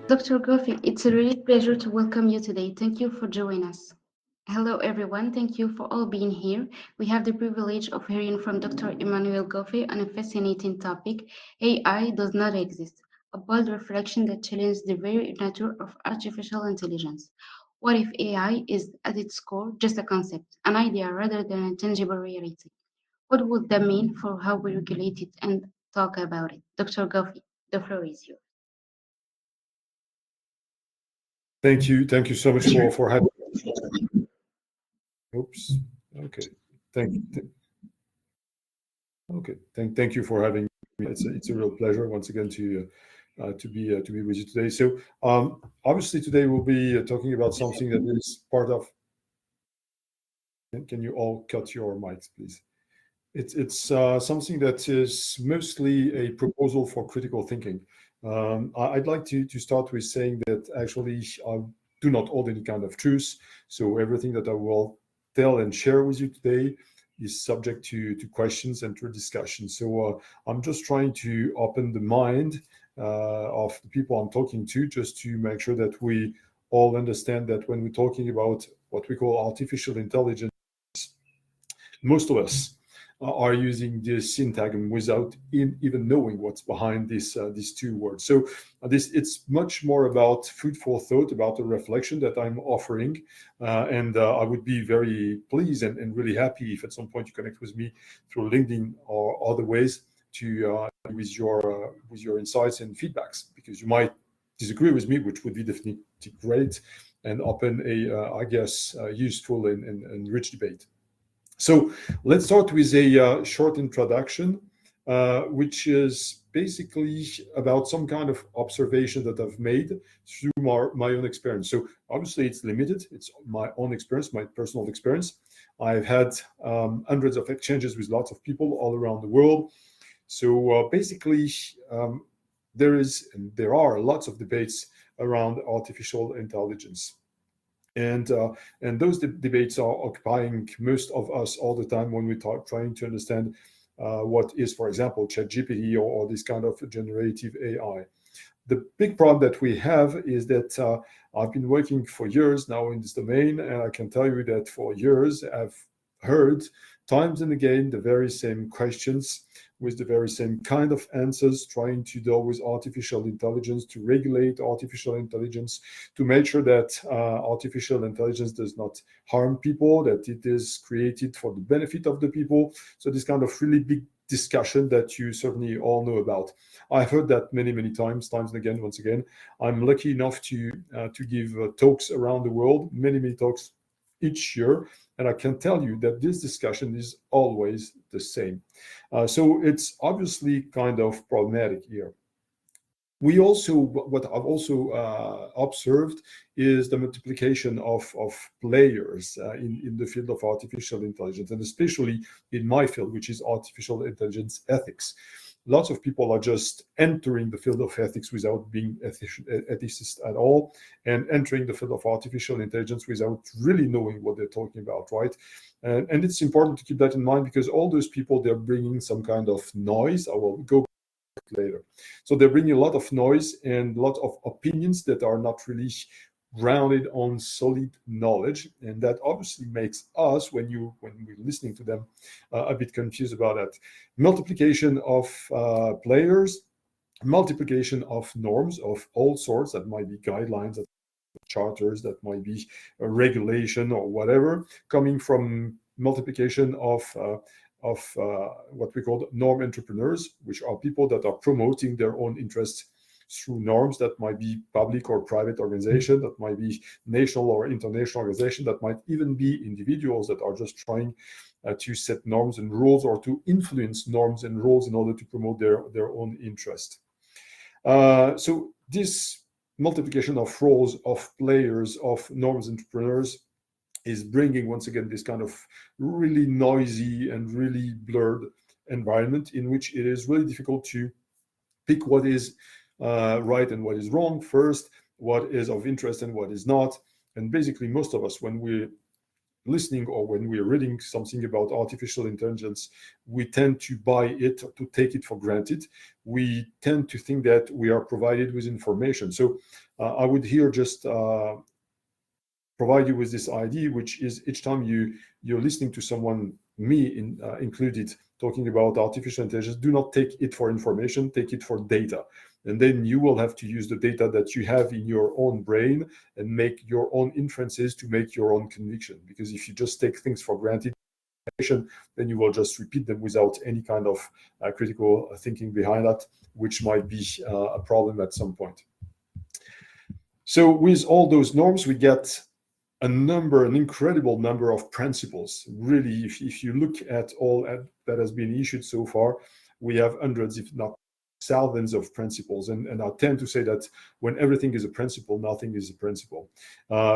Dr. Goffi, it's a real pleasure to welcome you today. Thank you for joining us. Hello, everyone. Thank you for all being here. We have the privilege of hearing from Dr. Emmanuel Goffi on a fascinating topic: AI does not exist, a bold reflection that challenges the very nature of artificial intelligence. What if AI is, at its core, just a concept, an idea rather than a tangible reality? What would that mean for how we regulate it and talk about it? Dr. Goffi, the floor is yours. Thank you so much for having. Oops. Okay. Thank. Okay. Thank you for having me. It's a real pleasure once again to be with you today. So obviously today we'll be talking about something that is part of. Can you all cut your mics, please? It's something that is mostly a proposal for critical thinking. I'd like to start with saying that actually I do not hold any kind of truth. So everything that I will tell and share with you today is subject to questions and to discussion. So I'm just trying to open the mind of the people I'm talking to, just to make sure that we all understand that when we're talking about what we call artificial intelligence, most of us are using this syntagm without even knowing what's behind these two words. So this it's much more about food for thought, about a reflection that I'm offering, and I would be very pleased and really happy if at some point you connect with me through LinkedIn or other ways to with your insights and feedbacks, because you might disagree with me, which would be definitely great and open a I guess useful and rich debate. So let's start with a short introduction, which is basically about some kind of observation that I've made through my own experience. So obviously it's limited. It's my own experience, my personal experience. I've had hundreds of exchanges with lots of people all around the world. So basically, there are lots of debates around artificial intelligence. And those debates are occupying most of us all the time when we talk trying to understand what is, for example, ChatGPT or this kind of generative AI. The big problem that we have is that I've been working for years now in this domain, and I can tell you that for years I've heard times and again the very same questions with the very same kind of answers, trying to deal with artificial intelligence, to regulate artificial intelligence, to make sure that artificial intelligence does not harm people, that it is created for the benefit of the people. So this kind of really big discussion that you certainly all know about. I've heard that many times and again. Once again, I'm lucky enough to give talks around the world, many talks each year, and I can tell you that this discussion is always the same. So it's obviously kind of problematic here. We also, what I've also observed is the multiplication of players in the field of artificial intelligence, and especially in my field, which is artificial intelligence ethics. Lots of people are just entering the field of ethics without being ethicists at all, and entering the field of artificial intelligence without really knowing what they're talking about, right? And it's important to keep that in mind, because all those people, they're bringing some kind of noise. I will go later. So they're bringing a lot of noise and a lot of opinions that are not really grounded on solid knowledge, and that obviously makes us, when we're listening to them, a bit confused about that. Multiplication of players, multiplication of norms of all sorts, that might be guidelines, that charters, that might be a regulation or whatever, coming from multiplication of what we call norm entrepreneurs, which are people that are promoting their own interests through norms. That might be public or private organization, that might be national or international organization, that might even be individuals that are just trying to set norms and rules, or to influence norms and rules in order to promote their own interest. So this multiplication of roles, of players, of norms entrepreneurs is bringing once again this kind of really noisy and really blurred environment, in which it is really difficult to pick what is right and what is wrong first, what is of interest and what is not. And basically, most of us, when we're listening or when we're reading something about artificial intelligence, we tend to buy it, to take it for granted. We tend to think that we are provided with information. So I would here just provide you with this idea, which is each time you're listening to someone, included, talking about artificial intelligence, do not take it for information, take it for data. And then you will have to use the data that you have in your own brain and make your own inferences to make your own conviction. Because if you just take things for granted, then you will just repeat them without any kind of critical thinking behind that, which might be a problem at some point. So with all those norms, we get an incredible number of principles. Really, if you look at all that has been issued so far, we have hundreds, if not thousands of principles. And I tend to say that when everything is a principle, nothing is a principle.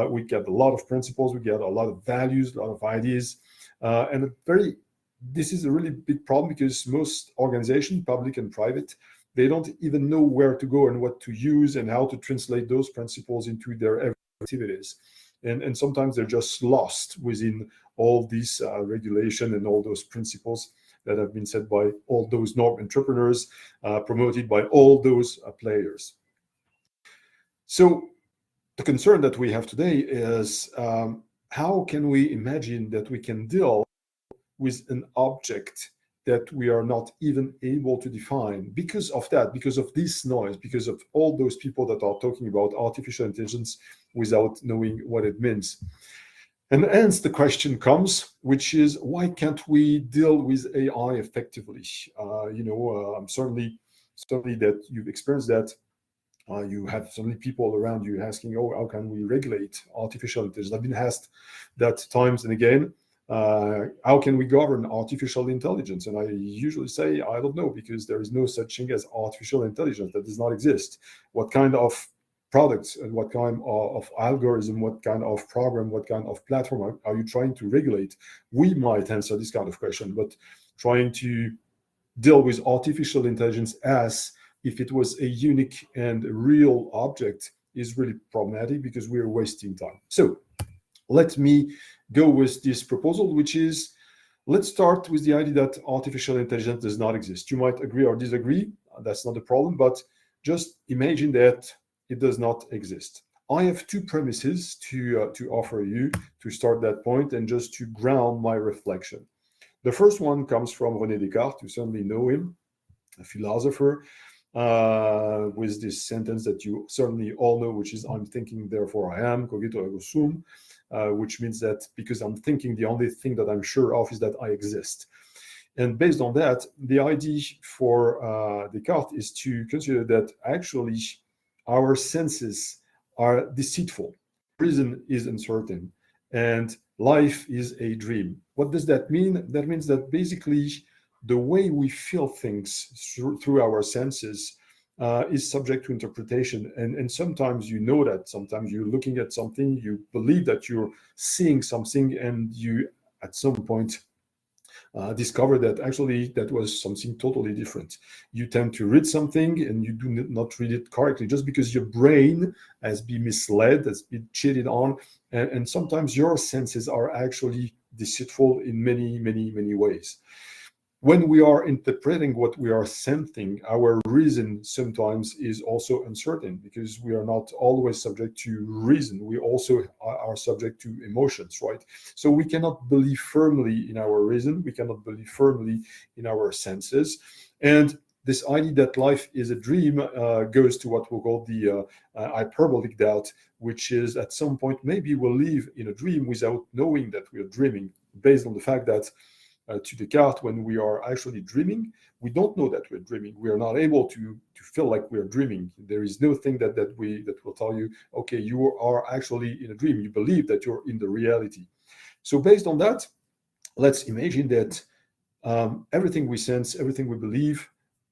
We get a lot of principles, we get a lot of values, a lot of ideas. This is a really big problem because most organizations, public and private, they don't even know where to go and what to use and how to translate those principles into their everyday activities. And sometimes they're just lost within all these regulation and all those principles that have been set by all those norm entrepreneurs, promoted by all those players. So the concern that we have today is how can we imagine that we can deal with an object that we are not even able to define because of this noise, because of all those people that are talking about artificial intelligence without knowing what it means. And hence the question comes, which is, why can't we deal with AI effectively? I'm certainly that you've experienced that. You have so many people around you asking, oh, how can we regulate artificial intelligence? I've been asked that times and again. How can we govern artificial intelligence? And I usually say, I don't know, because there is no such thing as artificial intelligence. That does not exist. What kind of products and what kind of algorithm, what kind of program, what kind of platform are you trying to regulate? We might answer this kind of question, but trying to deal with artificial intelligence as if it was a unique and real object is really problematic because we're wasting time. So let me go with this proposal, which is, let's start with the idea that artificial intelligence does not exist. You might agree or disagree. That's not a problem, but just imagine that it does not exist. I have two premises to offer you to start that point and just to ground my reflection. The first one comes from René Descartes. You certainly know him, a philosopher, with this sentence that you certainly all know, which is, I'm thinking, therefore I am, cogito ergo sum, which means that because I'm thinking, the only thing that I'm sure of is that I exist. And based on that, the idea for Descartes is to consider that actually our senses are deceitful, reason is uncertain, and life is a dream. What does that mean? That means that basically the way we feel things through our senses is subject to interpretation. And sometimes you know that, sometimes you're looking at something, you believe that you're seeing something, and you at some point discover that actually that was something totally different. You tend to read something and you do not read it correctly just because your brain has been misled, has been cheated on. And sometimes your senses are actually deceitful in many, many, many ways. When we are interpreting what we are sensing, our reason sometimes is also uncertain because we are not always subject to reason. We also are subject to emotions, right? So we cannot believe firmly in our reason. We cannot believe firmly in our senses. And this idea that life is a dream goes to what we'll call the hyperbolic doubt, which is at some point maybe we'll live in a dream without knowing that we're dreaming, based on the fact that to Descartes, when we are actually dreaming, we don't know that we're dreaming. We are not able to feel like we're dreaming. There is no thing that will tell you, okay, you are actually in a dream. You believe that you're in the reality. So based on that, let's imagine that everything we sense, everything we believe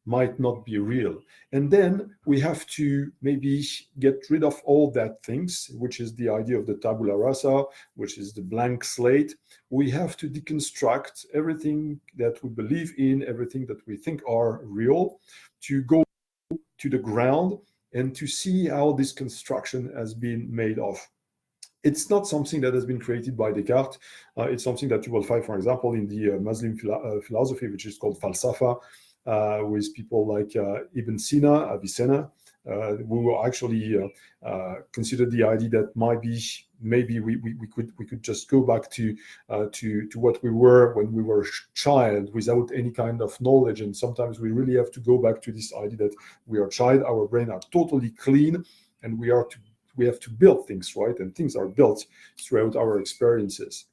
might not be real. And then we have to maybe get rid of all that things, which is the idea of the tabula rasa, which is the blank slate. We have to deconstruct everything that we believe in, everything that we think are real, to go to the ground and to see how this construction has been made of. It's not something that has been created by Descartes. It's something that you will find, for example, in the Muslim philosophy, which is called falsafa, with people like Ibn Sina, Avicenna, we will actually consider the idea that maybe we could just go back to what we were when we were a child without any kind of knowledge. And sometimes we really have to go back to this idea that we are a child, our brain are totally clean, and we have to build things, right? And things are built throughout our experiences.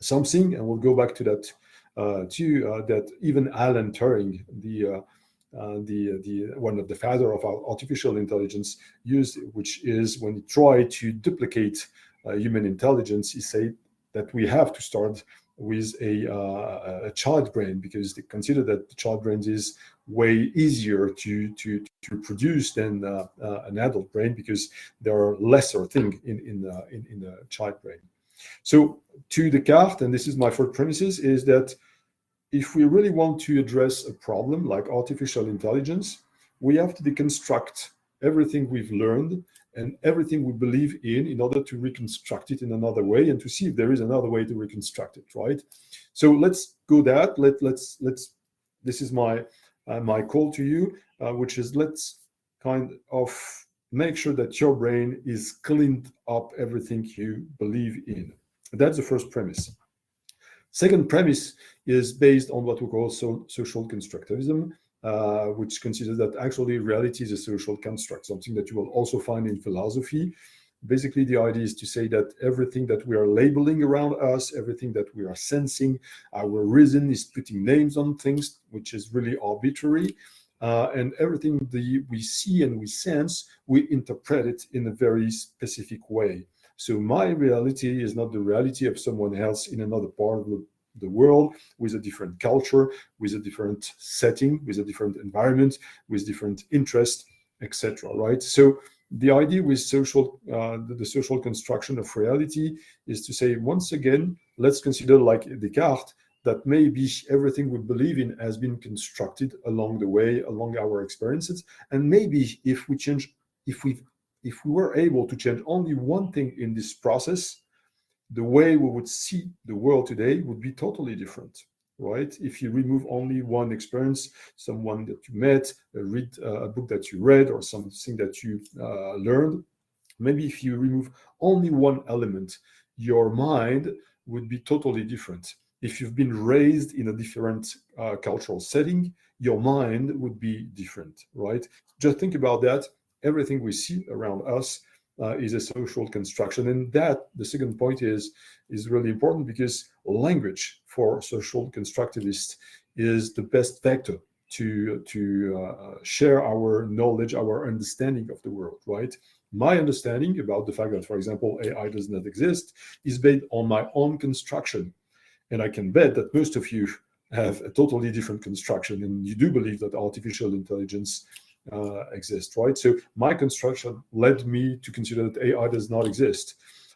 Something, and we'll go back to that too, that even Alan Turing, the one of the father of our artificial intelligence, used, which is when he tried to duplicate human intelligence, he said that we have to start with a child brain, because they consider that the child brain is way easier to produce than an adult brain, because there are lesser things in the child brain. So to Descartes, and this is my first premises, is that if we really want to address a problem like artificial intelligence, we have to deconstruct everything we've learned and everything we believe in order to reconstruct it in another way, and to see if there is another way to reconstruct it, right? So let's go that. Let's. This is my my call to you, which is, let's kind of make sure that your brain is cleaned up everything you believe in. That's the first premise. Second premise is based on what we call social constructivism, which considers that actually reality is a social construct, something that you will also find in philosophy. Basically, the idea is to say that everything that we are labeling around us, everything that we are sensing, our reason is putting names on things, which is really arbitrary. And everything we see and we sense, we interpret it in a very specific way. So my reality is not the reality of someone else in another part of the world, with a different culture, with a different setting, with a different environment, with different interests, etc. Right? So the idea with the social construction of reality is to say, once again, let's consider, like Descartes, that maybe everything we believe in has been constructed along the way, along our experiences, and maybe if we were able to change only one thing in this process, the way we would see the world today would be totally different, right? If you remove only one experience, someone that you met, read a book that you read, or something that you learned, maybe if you remove only one element, your mind would be totally different. If you've been raised in a different cultural setting, your mind would be different, right? Just think about that. Everything we see around us is a social construction. And that, the second point, is really important, because language for social constructivists is the best vector to share our knowledge, our understanding of the world, right? My understanding about the fact that, for example, AI does not exist is based on my own construction. And I can bet that most of you have a totally different construction, and you do believe that artificial intelligence exists, right? So my construction led me to consider that AI does not exist.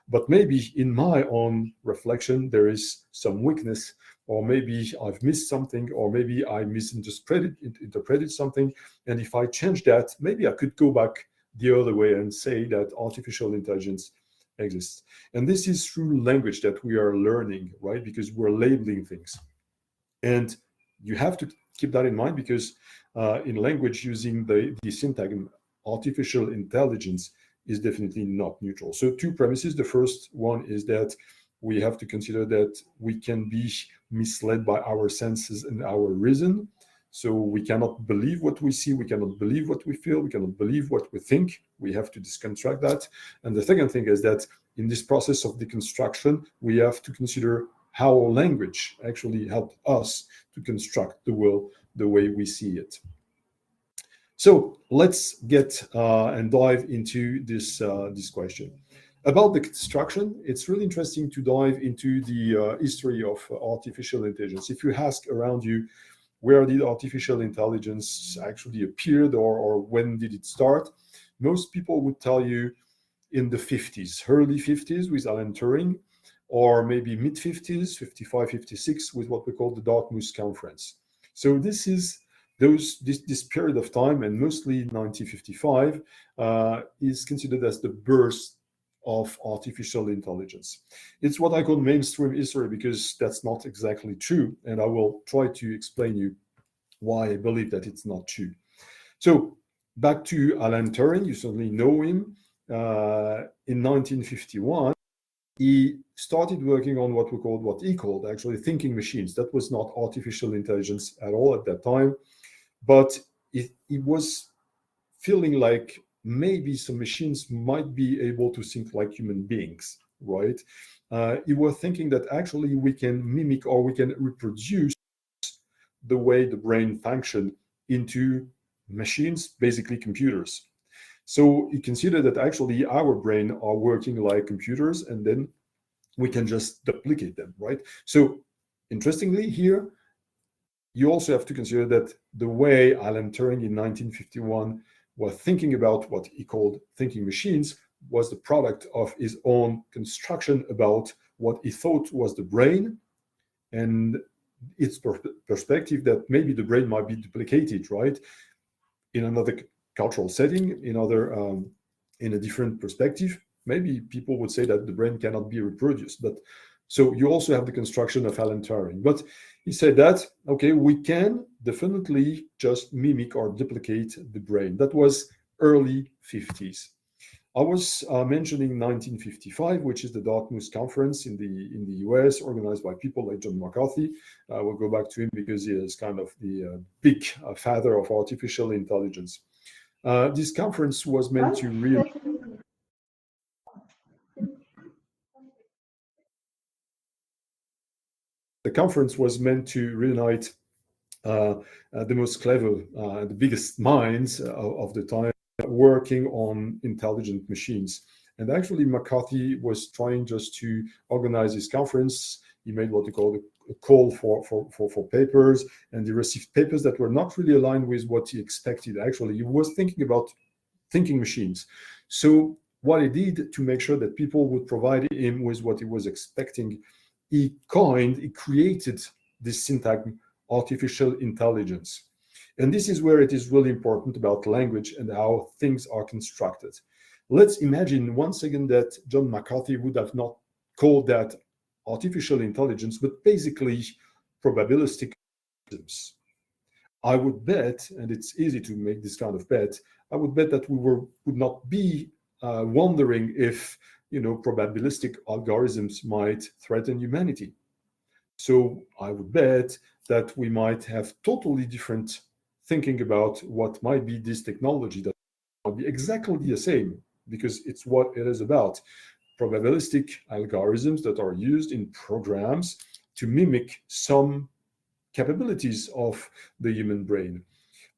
But maybe in my own reflection, there is some weakness, or maybe I've missed something, or maybe I interpreted something. And if I change that, maybe I could go back the other way and say that artificial intelligence exists. And this is through language that we are learning, right? Because we're labeling things. And you have to keep that in mind, because in language, using the syntagm artificial intelligence is definitely not neutral. So two premises. The first one is that we have to consider that we can be misled by our senses and our reason. So we cannot believe what we see, we cannot believe what we feel, we cannot believe what we think. We have to deconstruct that. And the second thing is that in this process of deconstruction, we have to consider how language actually helped us to construct the world the way we see it. So let's get and dive into this question. About the construction, it's really interesting to dive into the history of artificial intelligence. If you ask around you, where did artificial intelligence actually appeared, or when did it start? Most people would tell you in the 50s, early 50s with Alan Turing, or maybe mid 50s, 55, 56, with what we call the Dartmouth Conference. So this is this period of time, and mostly 1955, is considered as the birth of artificial intelligence. It's what I call mainstream history, because that's not exactly true, and I will try to explain you why I believe that it's not true. So Back to Alan Turing, you certainly know him. In 1951, he started working on what he called actually thinking machines. That was not artificial intelligence at all at that time, but it was feeling like maybe some machines might be able to think like human beings, right? You were thinking that actually we can mimic or we can reproduce the way the brain functioned into machines, basically computers. So you consider that actually our brain are working like computers, and then we can just duplicate them, right? So interestingly here, you also have to consider that the way Alan Turing in 1951 was thinking about what he called thinking machines was the product of his own construction about what he thought was the brain and its perspective that maybe the brain might be duplicated, right? In another cultural setting, in a different perspective, maybe people would say that the brain cannot be reproduced. But so you also have the construction of Alan Turing. But he said that, okay, we can definitely just mimic or duplicate the brain. That was early 50s. I was mentioning 1955, which is the Dartmouth Conference in the US, organized by people like John McCarthy. We'll go back to him because he is kind of the big father of artificial intelligence. This conference was meant to really the conference was meant to reunite the most clever, the biggest minds of the time working on intelligent machines. And actually, McCarthy was trying just to organize this conference. He made what he called a call for papers, and he received papers that were not really aligned with what he expected. Actually, he was thinking about thinking machines. So what he did to make sure that people would provide him with what he was expecting, he created this syntagm, artificial intelligence. And this is where it is really important about language and how things are constructed. Let's imagine once again that John McCarthy would have not called that artificial intelligence, but basically probabilistic systems. I would bet, and it's easy to make this kind of bet, I would bet that would not be wondering if probabilistic algorithms might threaten humanity. So I would bet that we might have totally different thinking about what might be this technology that might be exactly the same because it's what it is about. Probabilistic algorithms that are used in programs to mimic some capabilities of the human brain.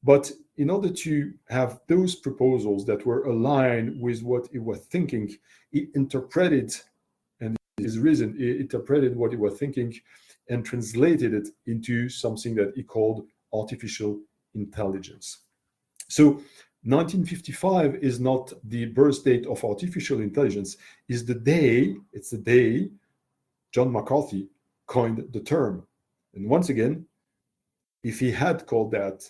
But in order to have those proposals that were aligned with what he was thinking, he interpreted, and his reason, he interpreted what he was thinking and translated it into something that he called artificial intelligence. So 1955 is not the birth date of artificial intelligence, it's the day John McCarthy coined the term. And once again, if he had called that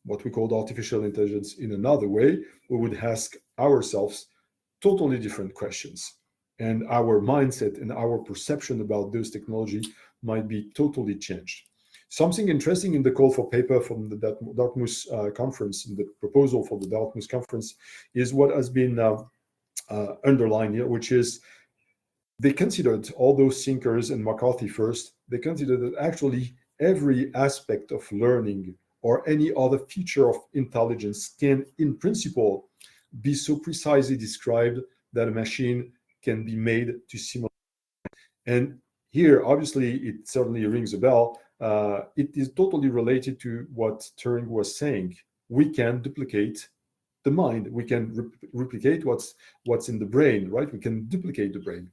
what we called artificial intelligence in another way, we would ask ourselves totally different questions. And our mindset and our perception about those technology might be totally changed. Something interesting in the call for paper from the Dartmouth conference, in the proposal for the Dartmouth conference, is what has been underlined here, which is they considered all those thinkers and McCarthy first, they considered that actually every aspect of learning or any other feature of intelligence can, in principle, be so precisely described that a machine can be made to simulate. And here, obviously, it certainly rings a bell. It is totally related to what Turing was saying. We can duplicate the mind. We can replicate what's in the brain, right? We can duplicate the brain.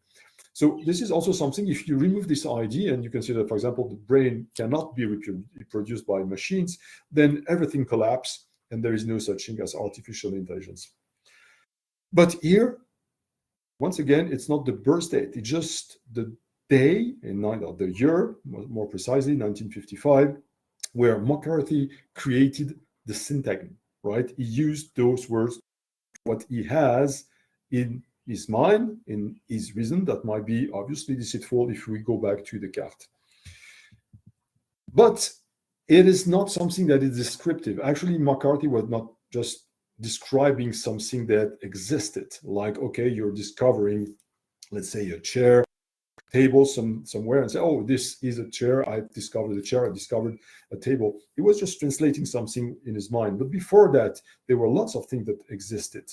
So this is also something, if you remove this idea and you consider, for example, the brain cannot be reproduced by machines, then everything collapses and there is no such thing as artificial intelligence. But here, once again, it's not the birth date, it's just the day, the year, more precisely, 1955, where McCarthy created the syntagm, right? He used those words, what he has in his mind, in his reason, that might be obviously deceitful if we go back to Descartes. But it is not something that is descriptive. Actually, McCarthy was not just describing something that existed. Like, okay, you're discovering, let's say, a chair, table somewhere, and say, oh, this is a chair. I discovered a chair. I discovered a table. He was just translating something in his mind. But before that, there were lots of things that existed,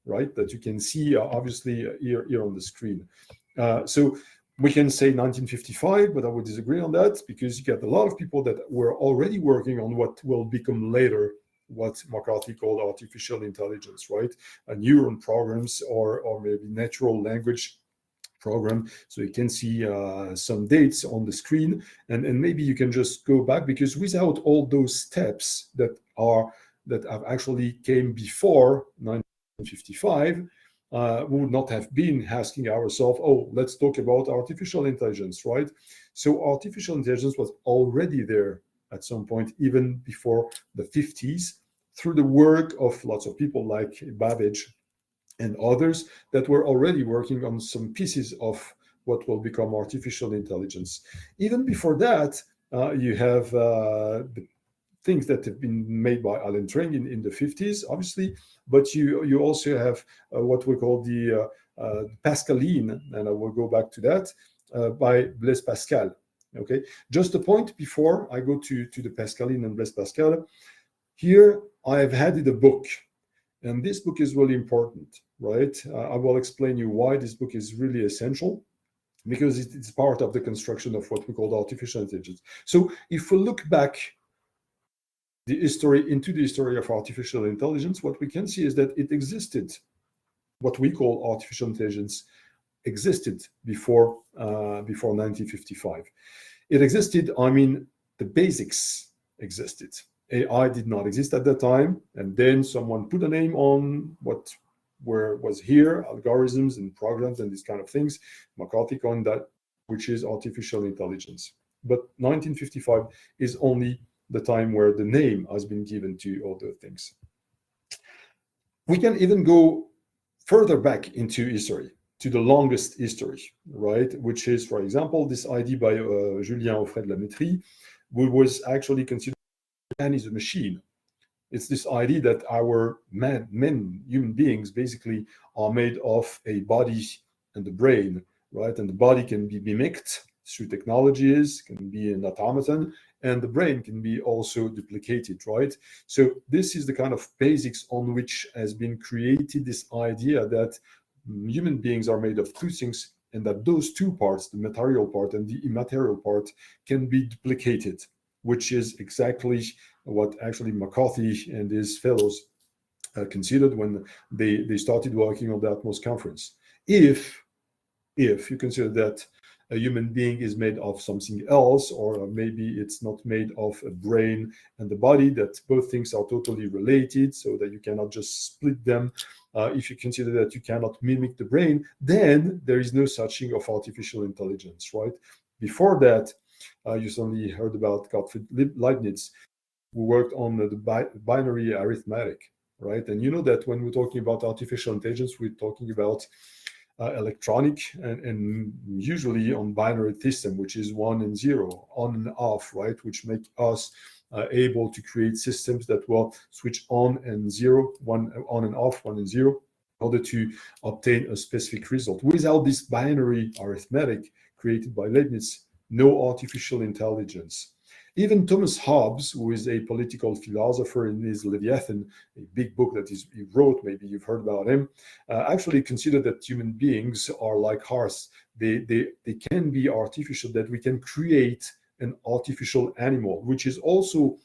right? That you can see, obviously, here on the screen. So we can say 1955, but I would disagree on that, because you get a lot of people that were already working on what will become later what McCarthy called artificial intelligence, right? Neuron programs, or maybe natural language program. So you can see some dates on the screen, and maybe you can just go back, because without all those steps that have actually came before 1955, we would not have been asking ourselves, oh, let's talk about artificial intelligence, right? So artificial intelligence was already there at some point, even before the 50s, through the work of lots of people like Babbage and others that were already working on some pieces of what will become artificial intelligence. Even before that, you have the things that have been made by Alan Turing in the 50s, obviously, but you also have what we call the Pascaline, and I will go back to that, by Blaise Pascal. Okay, just a point before I go to the Pascaline and Blaise Pascal. Here I have added a book, and this book is really important, right? I will explain you why this book is really essential, because it's part of the construction of what we call artificial intelligence. So if we look back into the history of artificial intelligence, what we can see is that it existed. What we call artificial intelligence existed before 1955. It existed. I mean, the basics existed. AI did not exist at that time, and then someone put a name on what was here, algorithms and programs and these kind of things. McCarthy coined that, which is artificial intelligence. But 1955 is only the time where the name has been given to other things. We can even go further back into history, to the longest history, right? Which is, for example, this idea by Julien Offray de la Métrie, who was actually considered man is a machine. It's this idea that our human beings, basically are made of a body and the brain, right? And the body can be mimicked through technologies, can be an automaton, and the brain can be also duplicated, right? So this is the kind of basics on which has been created this idea that human beings are made of two things, and that those two parts, the material part and the immaterial part, can be duplicated, which is exactly what actually McCarthy and his fellows considered when they started working on the Atmos conference. If you consider that a human being is made of something else, or maybe it's not made of a brain and the body, that both things are totally related, so that you cannot just split them. If you consider that you cannot mimic the brain, then there is no such thing of artificial intelligence, right? Before that, you certainly heard about Gottfried Leibniz, who worked on the binary arithmetic, right? And you know that when we're talking about artificial intelligence, we're talking about electronic and usually on binary system, which is 1 and 0, on and off, right? Which make us able to create systems that will switch on and 0, 1 on and off, 1 and 0, in order to obtain a specific result. Without this binary arithmetic created by Leibniz, no artificial intelligence. Even Thomas Hobbes, who is a political philosopher, in his Leviathan, a big book that he wrote, maybe you've heard about him, actually considered that human beings are like horse. They can be artificial, that we can create an artificial animal, which is also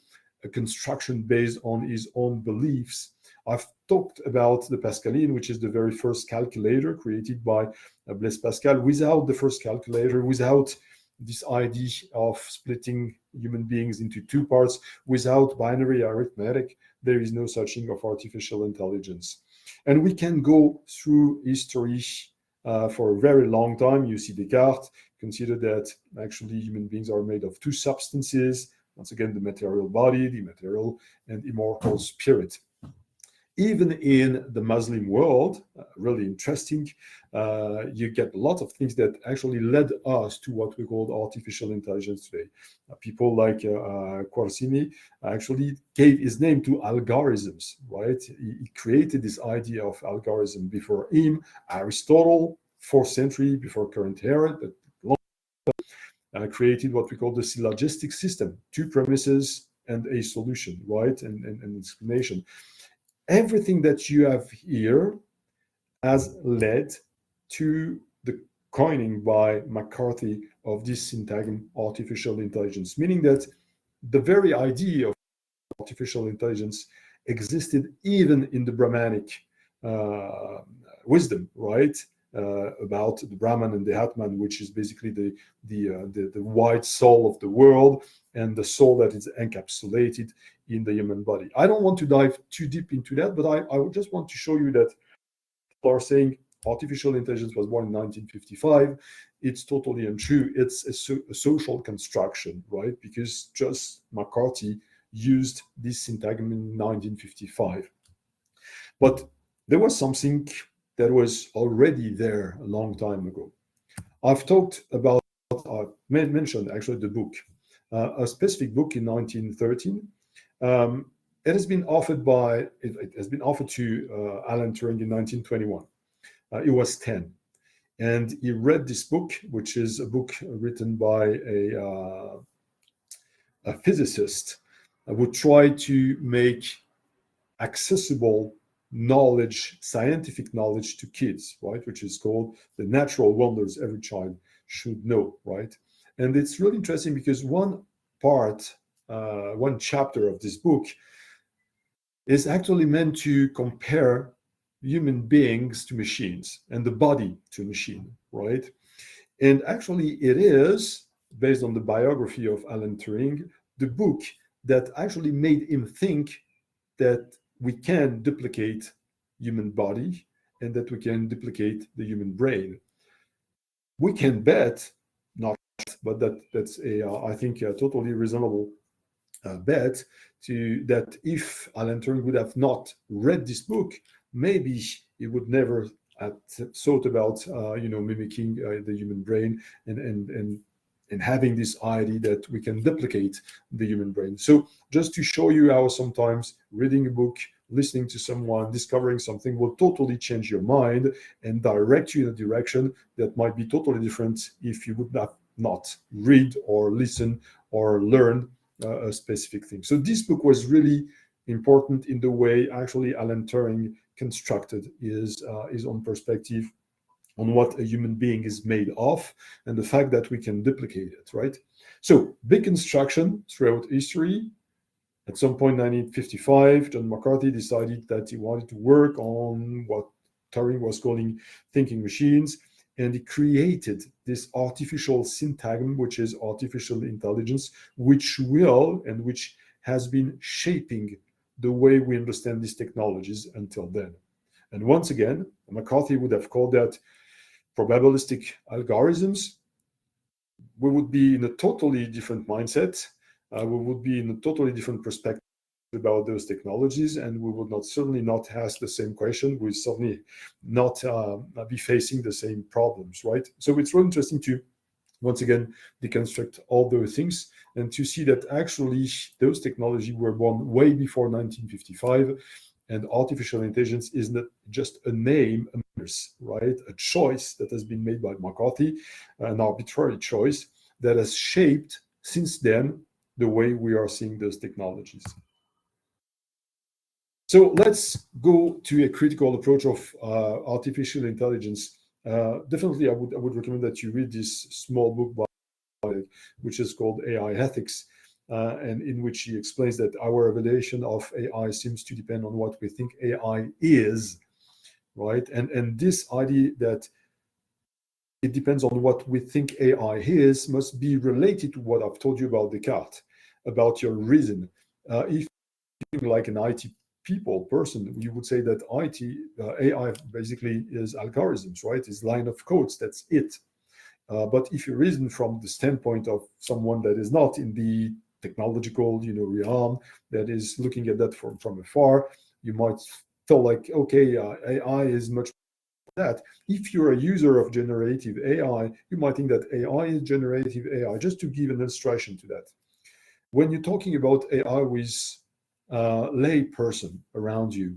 a construction based on his own beliefs. I've talked about the Pascaline, which is the very first calculator created by Blaise Pascal. Without the first calculator, without this idea of splitting human beings into two parts, without binary arithmetic, there is no such thing of artificial intelligence. And we can go through history for a very long time. You see Descartes consider that actually human beings are made of two substances. Once again, the material body, the material and immortal spirit. Even in the Muslim world, really interesting, you get a lot of things that actually led us to what we call artificial intelligence today. People like Quarsimi actually gave his name to algorithms, right? He created this idea of algorithm. Before him, Aristotle, 4th century before current era, that created what we call the syllogistic system, two premises and a solution, right? And explanation. Everything that you have here has led to the coining by McCarthy of this syntagm artificial intelligence, meaning that the very idea of artificial intelligence existed even in the Brahmanic uh, wisdom, right? About the Brahman and the Atman, which is basically the white soul of the world and the soul that is encapsulated in the human body. I don't want to dive too deep into that, but I just want to show you that people are saying artificial intelligence was born in 1955. It's totally untrue. It's a social construction, right? Because just McCarthy used this syntagm in 1955. But there was something that was already there a long time ago. I've talked about, I mentioned actually the book, a specific book in 1913. Um, it has been offered it has been offered to Alan Turing in 1921. He was 10, and he read this book, which is a book written by a physicist who tried to make accessible knowledge, scientific knowledge to kids, right? Which is called the natural wonders every child should know, right? And it's really interesting because one chapter of this book is actually meant to compare human beings to machines and the body to machine, right? And actually, it is based on the biography of Alan Turing, the book that actually made him think that we can duplicate human body and that we can duplicate the human brain. We can bet, not, but that's I think a totally reasonable bet to that if Alan Turing would have not read this book, maybe he would never have thought about mimicking the human brain and having this idea that we can duplicate the human brain. So just to show you how sometimes reading a book, listening to someone, discovering something will totally change your mind and direct you in a direction that might be totally different if you would not read or listen or learn a specific thing. So this book was really important in the way actually Alan Turing constructed his own perspective on what a human being is made of and the fact that we can duplicate it, right? So big construction throughout history. At some point, 1955, John McCarthy decided that he wanted to work on what Turing was calling thinking machines, and he created this artificial syntagm, which is artificial intelligence, which has been shaping the way we understand these technologies until then. And once again, McCarthy would have called that probabilistic algorithms. We would be in a totally different mindset. We would be in a totally different perspective about those technologies, and we would certainly not ask the same question. We certainly not be facing the same problems, right? So it's really interesting to once again deconstruct all those things and to see that actually those technologies were born way before 1955, and artificial intelligence is not just a name, right? A choice that has been made by McCarthy, an arbitrary choice that has shaped since then the way we are seeing those technologies. So let's go to a critical approach of artificial intelligence. Definitely, I would recommend that you read this small book which is called AI Ethics, and in which he explains that our evaluation of AI seems to depend on what we think AI is, right? And this idea that it depends on what we think AI is must be related to what I've told you about Descartes, about your reason. If you're like an IT person, you would say that AI basically is algorithms, right? Is line of codes, that's it. But if you reason from the standpoint of someone that is not in the technological, realm, that is looking at that from afar, you might felt like, okay, AI is much that. If you're a user of generative AI, you might think that AI is generative AI. Just to give an illustration to that, when you're talking about AI with a lay person around you,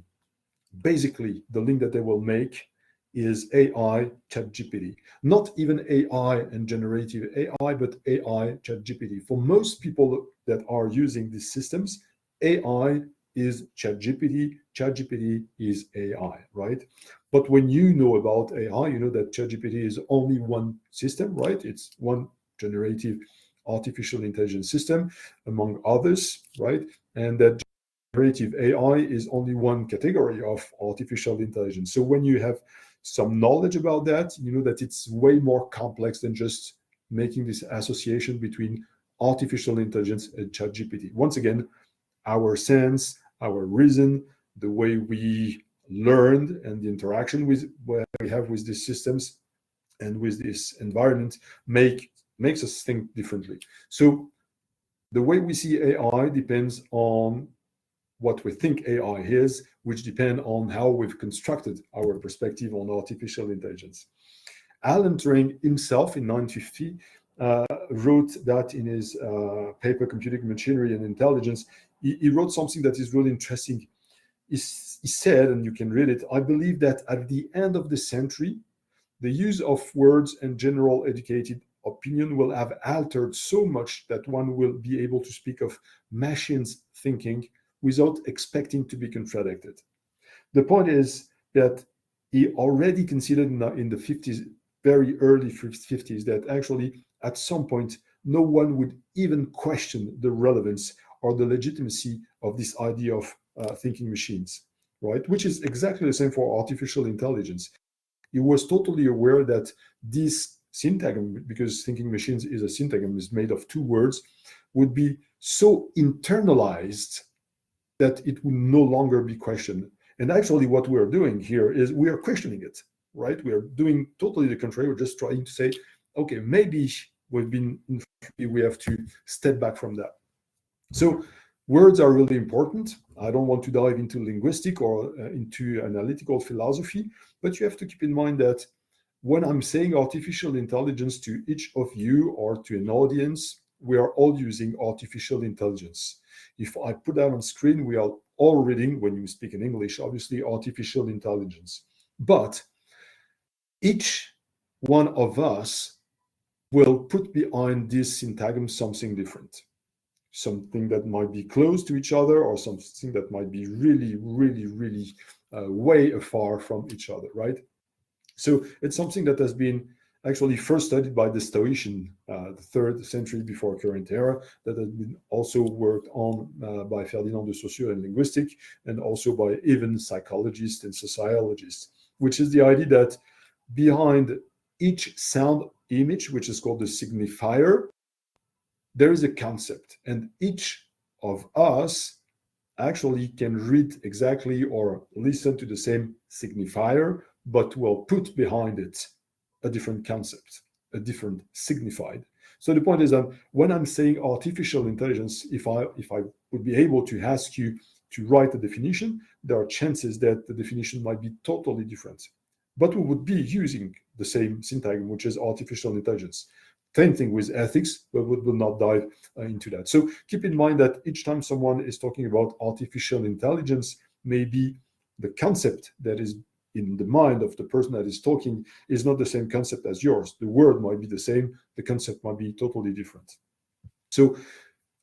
basically the link that they will make is AI chat GPT. Not even AI and generative AI, but AI chat GPT. For most people that are using these systems, AI is chat GPT is AI, right? But when you know about AI, you know that chat GPT is only one system, right? It's one generative artificial intelligence system among others, right? And that generative AI is only one category of artificial intelligence. So when you have some knowledge about that, you know that it's way more complex than just making this association between artificial intelligence and ChatGPT. Once again, our sense, our reason, the way we learned, and the interaction with what we have with these systems and with this environment makes us think differently. So the way we see AI depends on what we think AI is, which depend on how we've constructed our perspective on artificial intelligence. Alan Turing himself in 1950 wrote that in his paper Computing Machinery and Intelligence. He wrote something that is really interesting. He said, and you can read it, I believe that at the end of the century, the use of words and general educated opinion will have altered so much that one will be able to speak of machines thinking without expecting to be contradicted. The point is that he already considered in the 50s, very early 50s, that actually at some point no one would even question the relevance or the legitimacy of this idea of thinking machines, right? Which is exactly the same for artificial intelligence. He was totally aware that this syntagm, because thinking machines is a syntagm, is made of two words, would be so internalized that it will no longer be questioned. And actually, what we are doing here is we are questioning it, right? We are doing totally the contrary. We're just trying to say, okay, maybe we have to step back from that. So words are really important. I don't want to dive into linguistic or into analytical philosophy, but you have to keep in mind that when I'm saying artificial intelligence to each of you or to an audience, we are all using artificial intelligence. If I put that on screen, we are all reading, when you speak in English, obviously artificial intelligence. But each one of us will put behind this syntagm something different, something that might be close to each other or something that might be really, really, really way afar from each other, right? So it's something that has been actually first studied by the Stoician, the 3rd century before current era, that has been also worked on by Ferdinand de Saussure in linguistics, and also by even psychologists and sociologists, which is the idea that behind each sound image, which is called the signifier, there is a concept, and each of us actually can read exactly or listen to the same signifier, but will put behind it a different concept, a different signified. So the point is that when I'm saying artificial intelligence, if I would be able to ask you to write a definition, there are chances that the definition might be totally different. But we would be using the same syntagm, which is artificial intelligence. Same thing with ethics, but we will not dive into that. So keep in mind that each time someone is talking about artificial intelligence, maybe the concept that is in the mind of the person that is talking is not the same concept as yours. The word might be the same, the concept might be totally different. So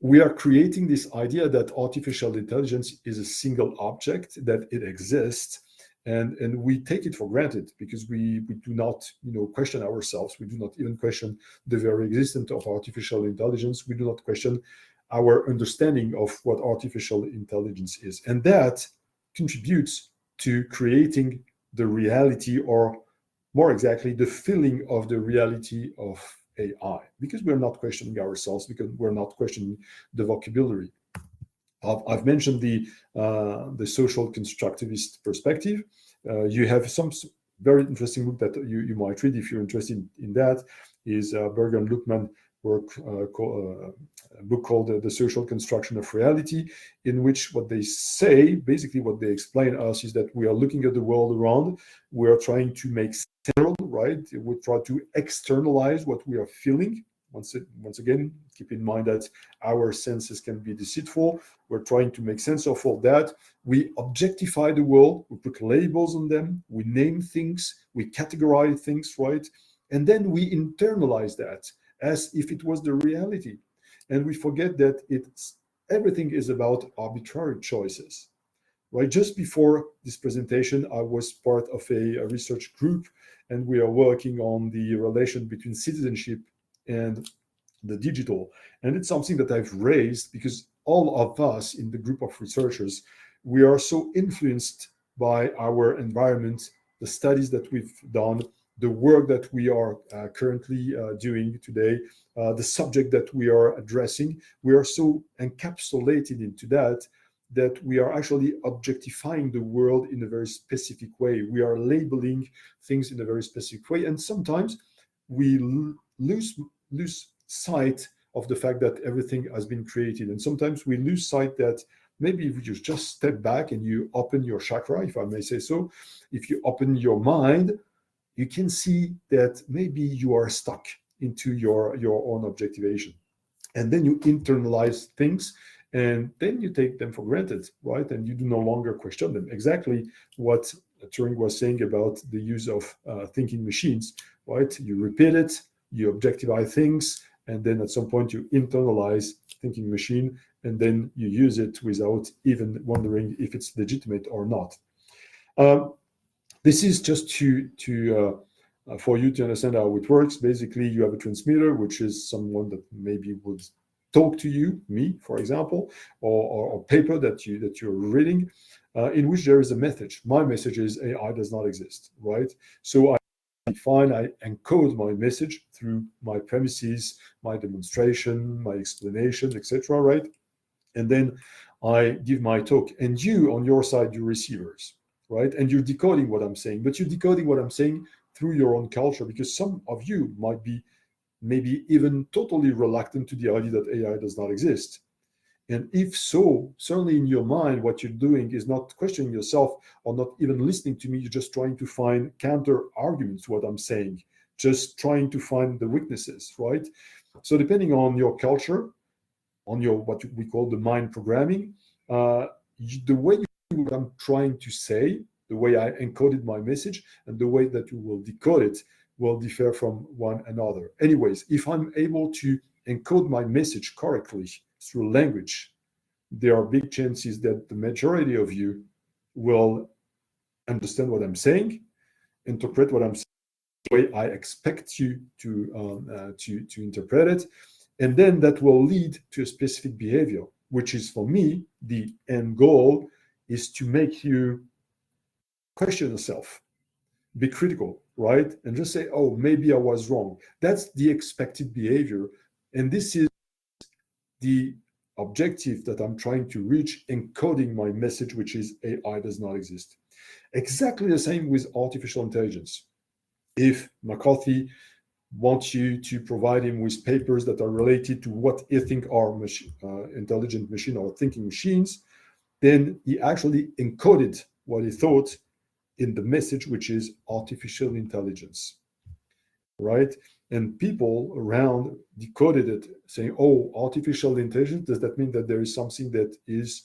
we are creating this idea that artificial intelligence is a single object, that it exists, and we take it for granted because we do not question ourselves. We do not even question the very existence of artificial intelligence. We do not question our understanding of what artificial intelligence is, and that contributes to creating the reality, or more exactly the feeling of the reality of AI, because we're not questioning ourselves, because we're not questioning the vocabulary. I've mentioned the social constructivist perspective. You have some very interesting book that you might read if you're interested in that. Is Berger and Luckman work, a book called The Social Construction of Reality, in which what they say, basically what they explain us, is that we are looking at the world around, we are trying to make sense of the world, right? We try to externalize what we are feeling. Once again, keep in mind that our senses can be deceitful. We're trying to make sense of all that. We objectify the world, we put labels on them, we name things, we categorize things, right? And then we internalize that as if it was the reality. And we forget that everything is about arbitrary choices. Right, just before this presentation, I was part of a research group, and we are working on the relation between citizenship and the digital. And it's something that I've raised because all of us in the group of researchers, we are so influenced by our environment, the studies that we've done, the work that we are currently doing today, the subject that we are addressing. We are so encapsulated into that we are actually objectifying the world in a very specific way. We are labeling things in a very specific way. And sometimes we lose sight of the fact that everything has been created. And sometimes we lose sight that maybe if you just step back and you open your chakra, if I may say so, if you open your mind, you can see that maybe you are stuck into your own objectivation. And then you internalize things, and then you take them for granted, right? And you do no longer question them. Exactly what Turing was saying about the use of thinking machines, right? You repeat it, you objectify things, and then at some point you internalize thinking machine, and then you use it without even wondering if it's legitimate or not. This is just for you to understand how it works. Basically, you have a transmitter, which is someone that maybe would talk to you, me, for example, or paper that you're reading, in which there is a message. My message is AI does not exist, right? So I encode my message through my premises, my demonstration, my explanation, etc., right? And then I give my talk, and you on your side, you receivers, right? And you're decoding what I'm saying, but you're decoding what I'm saying through your own culture, because some of you might be maybe even totally reluctant to the idea that AI does not exist. And if so, certainly in your mind, what you're doing is not questioning yourself or not even listening to me. You're just trying to find counter arguments to what I'm saying, just trying to find the weaknesses, right? So depending on your culture, on your what we call the mind programming, the way what I'm trying to say, the way I encoded my message, and the way that you will decode it will differ from one another. Anyways, if I'm able to encode my message correctly through language, there are big chances that the majority of you will understand what I'm saying, interpret what I'm saying the way I expect you to interpret it, and then that will lead to a specific behavior, which is for me the end goal is to make you question yourself, be critical, right? And just say, oh, maybe I was wrong. That's the expected behavior. And this is the objective that I'm trying to reach, encoding my message, which is AI does not exist. Exactly the same with artificial intelligence. If McCarthy wants you to provide him with papers that are related to what he thinks are intelligent machine or thinking machines, then he actually encoded what he thought in the message, which is artificial intelligence, right? And people around decoded it, saying, "Oh, artificial intelligence. Does that mean that there is something that is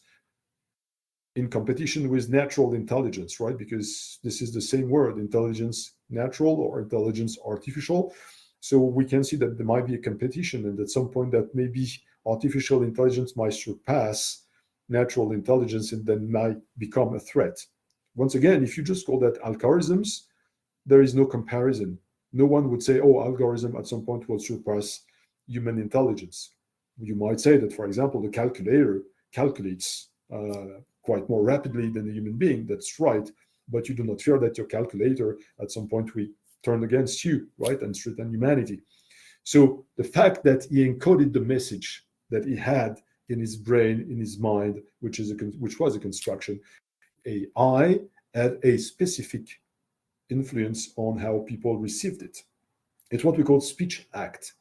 in competition with natural intelligence, right? Because this is the same word, intelligence natural or intelligence artificial. So we can see that there might be a competition, and at some point that maybe artificial intelligence might surpass natural intelligence and then might become a threat. Once again, if you just call that algorithms, there is no comparison. No one would say, oh, algorithm at some point will surpass human intelligence. You might say that, for example, the calculator calculates quite more rapidly than a human being. That's right. But you do not fear that your calculator at some point will turn against you, right, and threaten humanity. So the fact that he encoded the message that he had in his brain, in his mind, which was a construction, AI had a specific influence on how people received it. It's what we call speech act.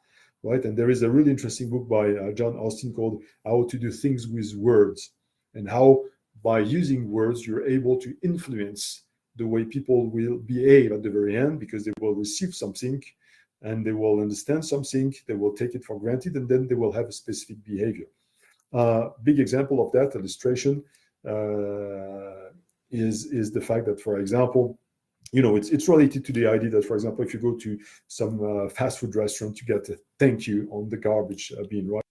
right? And there is a really interesting book by John Austin called How to Do Things with Words, and how by using words you're able to influence the way people will behave at the very end, because they will receive something and they will understand something, they will take it for granted, and then they will have a specific behavior. Big example of that illustration is the fact that, for example, it's related to the idea that, for example, if you go to some fast food restaurant, you get a thank you on the garbage bin, right?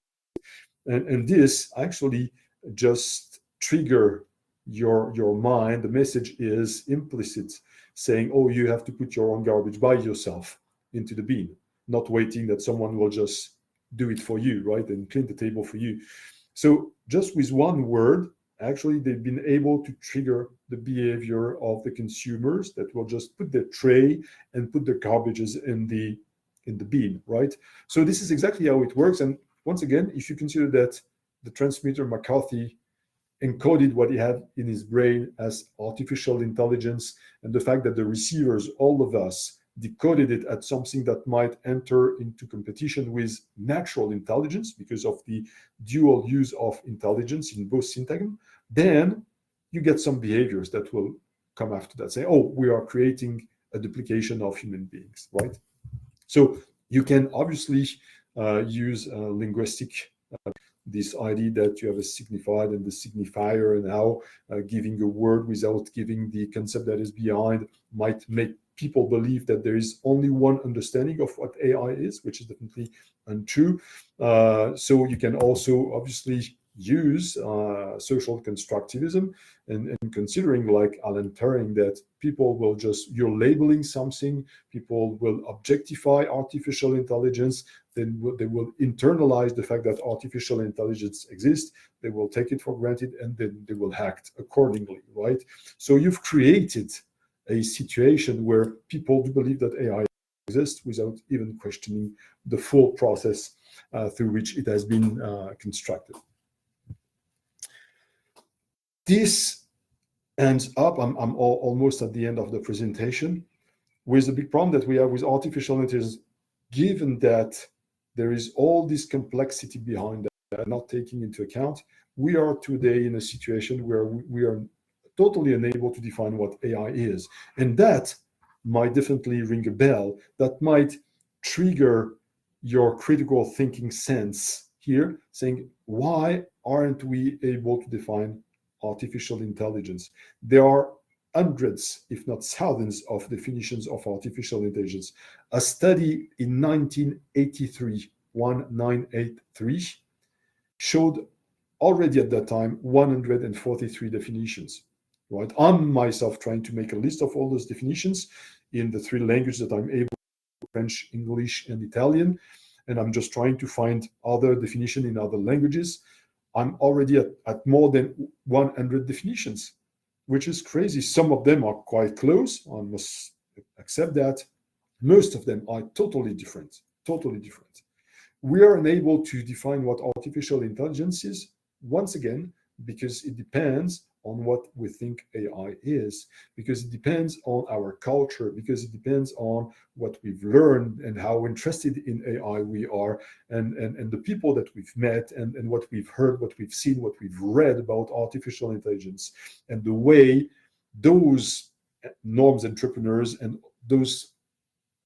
And this actually just trigger your mind. The message is implicit, saying, oh, you have to put your own garbage by yourself into the bin, not waiting that someone will just do it for you, right, and clean the table for you. So just with one word, actually, they've been able to trigger the behavior of the consumers that will just put their tray and put their garbages in the bin, right? So this is exactly how it works. And once again, if you consider that the transmitter McCarthy encoded what he had in his brain as artificial intelligence, and the fact that the receivers, all of us, decoded it as something that might enter into competition with natural intelligence because of the dual use of intelligence in both syntagm, then you get some behaviors that will come after that, say, oh, we are creating a duplication of human beings, right? So you can obviously use linguistic, this idea that you have a signified and the signifier, and how giving a word without giving the concept that is behind might make people believe that there is only one understanding of what AI is, which is definitely untrue. So you can also obviously use social constructivism, and considering, like Alan Turing, that people will just, you're labeling something, people will objectify artificial intelligence, then they will internalize the fact that artificial intelligence exists, they will take it for granted, and then they will act accordingly, right? So you've created a situation where people do believe that AI exists without even questioning the full process through which it has been constructed. This ends up, I'm almost at the end of the presentation, with the big problem that we have with artificial intelligence, given that there is all this complexity behind that, not taking into account, we are today in a situation where we are totally unable to define what AI is. And that might definitely ring a bell, that might trigger your critical thinking sense here, saying, why aren't we able to define artificial intelligence? There are hundreds, if not thousands, of definitions of artificial intelligence. A study in 1983 showed already at that time 143 definitions, right? I'm myself trying to make a list of all those definitions in the three languages that I'm able, French, English, and Italian, and I'm just trying to find other definition in other languages. I'm already at more than 100 definitions, which is crazy. Some of them are quite close, I must accept that. Most of them are totally different, totally different. We are unable to define what artificial intelligence is, once again, because it depends on what we think AI is, because it depends on our culture, because it depends on what we've learned and how interested in AI we are, and the people that we've met, and what we've heard, what we've seen, what we've read about artificial intelligence, and the way those norms entrepreneurs and those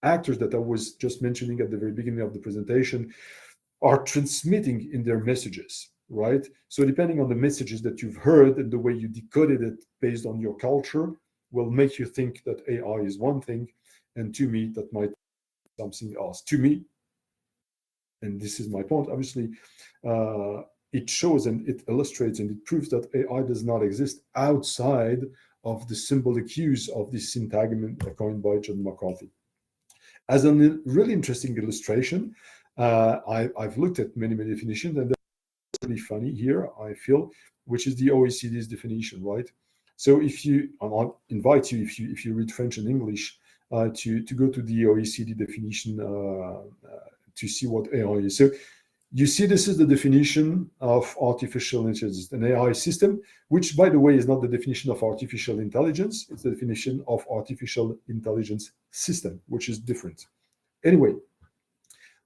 actors that I was just mentioning at the very beginning of the presentation are transmitting in their messages, right? So depending on the messages that you've heard and the way you decoded it based on your culture will make you think that AI is one thing, and to me, that might be something else. To me, and this is my point, obviously, it shows and it illustrates and it proves that AI does not exist outside of the symbolic use of this syntagm coined by John McCarthy. As a really interesting illustration, I've looked at many definitions, and that's really funny here, I feel, which is the OECD's definition, right? So if you, I'll invite you, if you read French and English, to go to the OECD definition to see what AI is. So you see, this is the definition of artificial intelligence, an AI system, which, by the way, is not the definition of artificial intelligence. It's the definition of artificial intelligence system, which is different. Anyway,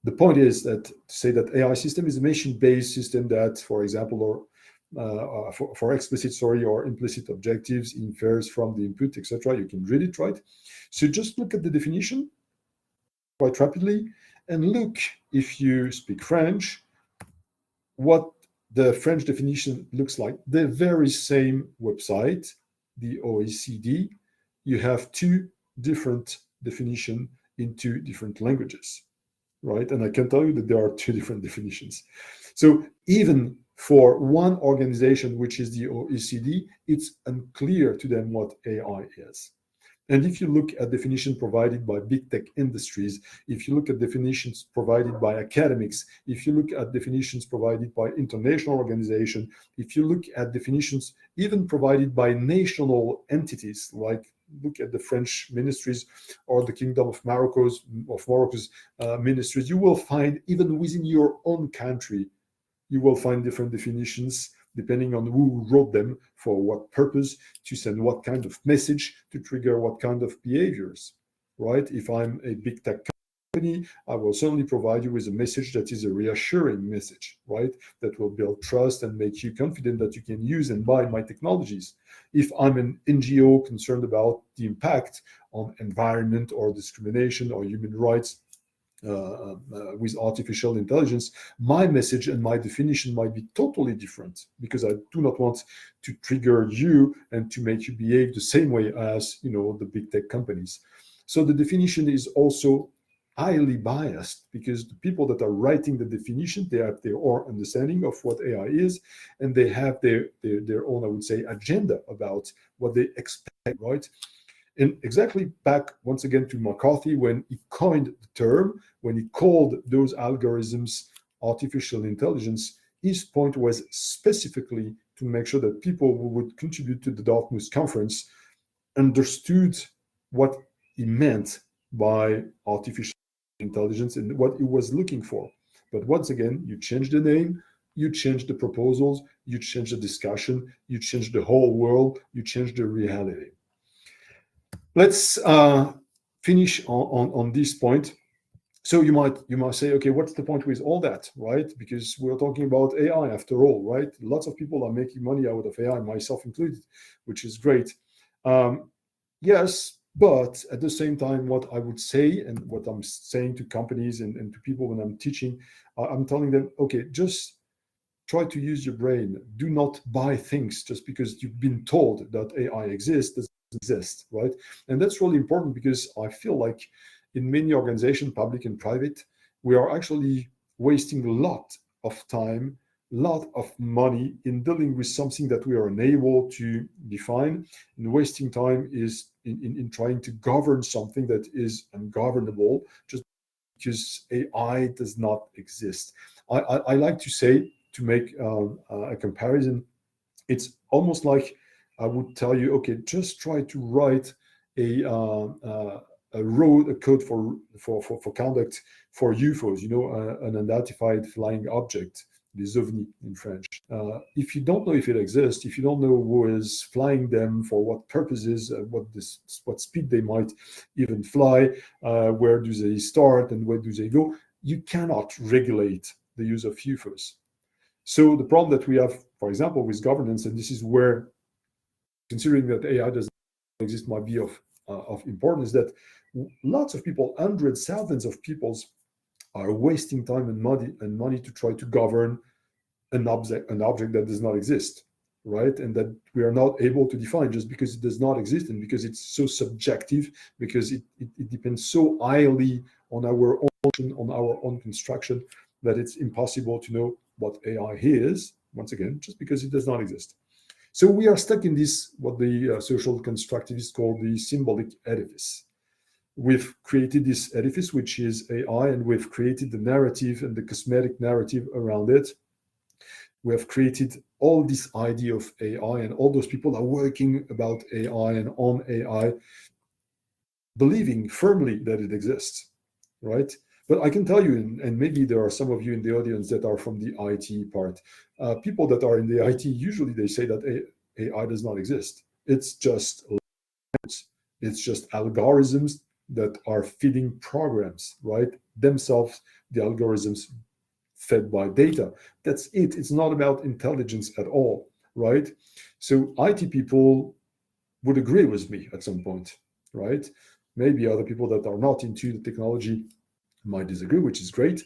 The point is that to say that AI system is a machine-based system that, for example, or for explicit, or implicit objectives infers from the input, etc. You can read it, right? So just look at the definition quite rapidly and look, if you speak French, what the French definition looks like. The very same website, the OECD, you have two different definitions in two different languages, right? And I can tell you that there are two different definitions. So even for one organization, which is the OECD, it's unclear to them what AI is. And if you look at definitions provided by big tech industries, if you look at definitions provided by academics, if you look at definitions provided by international organizations, if you look at definitions even provided by national entities, like look at the French ministries or the Kingdom of Morocco's ministries, you will find even within your own country, you will find different definitions depending on who wrote them, for what purpose, to send what kind of message, to trigger what kind of behaviors, right? If I'm a big tech company, I will certainly provide you with a message that is a reassuring message, right? That will build trust and make you confident that you can use and buy my technologies. If I'm an NGO concerned about the impact on environment or discrimination or human rights, with artificial intelligence, my message and my definition might be totally different, because I do not want to trigger you and to make you behave the same way as the big tech companies. So the definition is also highly biased, because the people that are writing the definition, they have their own understanding of what AI is, and they have their own, I would say, agenda about what they expect, right? And exactly back once again to McCarthy, when he coined the term, when he called those algorithms artificial intelligence, his point was specifically to make sure that people who would contribute to the Dartmouth conference understood what he meant by artificial intelligence and what he was looking for. But once again, you change the name, you change the proposals, you change the discussion, you change the whole world, you change the reality. Let's finish on this point. So you might say, okay, what's the point with all that, right? Because we're talking about AI after all, right? Lots of people are making money out of AI, myself included, which is great. Yes, but at the same time, what I would say and what I'm saying to companies and to people when I'm teaching, I'm telling them, okay, just try to use your brain. Do not buy things just because you've been told that AI exists. Exist, right? And that's really important, because I feel like in many organizations, public and private, we are actually wasting a lot of time, a lot of money in dealing with something that we are unable to define, and wasting time is in trying to govern something that is ungovernable just because AI does not exist. I like to say, to make a comparison, it's almost like I would tell you, okay, just try to write a code for conduct for UFOs, an unidentified flying object, les ovnis in French. If you don't know if it exists, if you don't know who is flying them, for what purposes, what speed they might even fly, where do they start and where do they go, you cannot regulate the use of UFOs. So the problem that we have, for example, with governance, and this is where, considering that AI does not exist, might be of importance, that lots of people, hundreds, thousands of people, are wasting time and money to try to govern an object that does not exist, right? And that we are not able to define just because it does not exist, and because it's so subjective, because it depends so highly on our own construction, that it's impossible to know what AI is, once again, just because it does not exist. So we are stuck in this, what the social constructivists call the symbolic edifice. We've created this edifice, which is AI, and we've created the narrative and the cosmetic narrative around it. We have created all this idea of AI, and all those people are working about AI and on AI, believing firmly that it exists, right? But I can tell you, and maybe there are some of you in the audience that are from the IT part. People that are in the IT, usually they say that AI does not exist. It's just algorithms that are feeding programs, right? Themselves, the algorithms fed by data. That's it. It's not about intelligence at all, right? So IT people would agree with me at some point, right? Maybe other people that are not into the technology might disagree, which is great.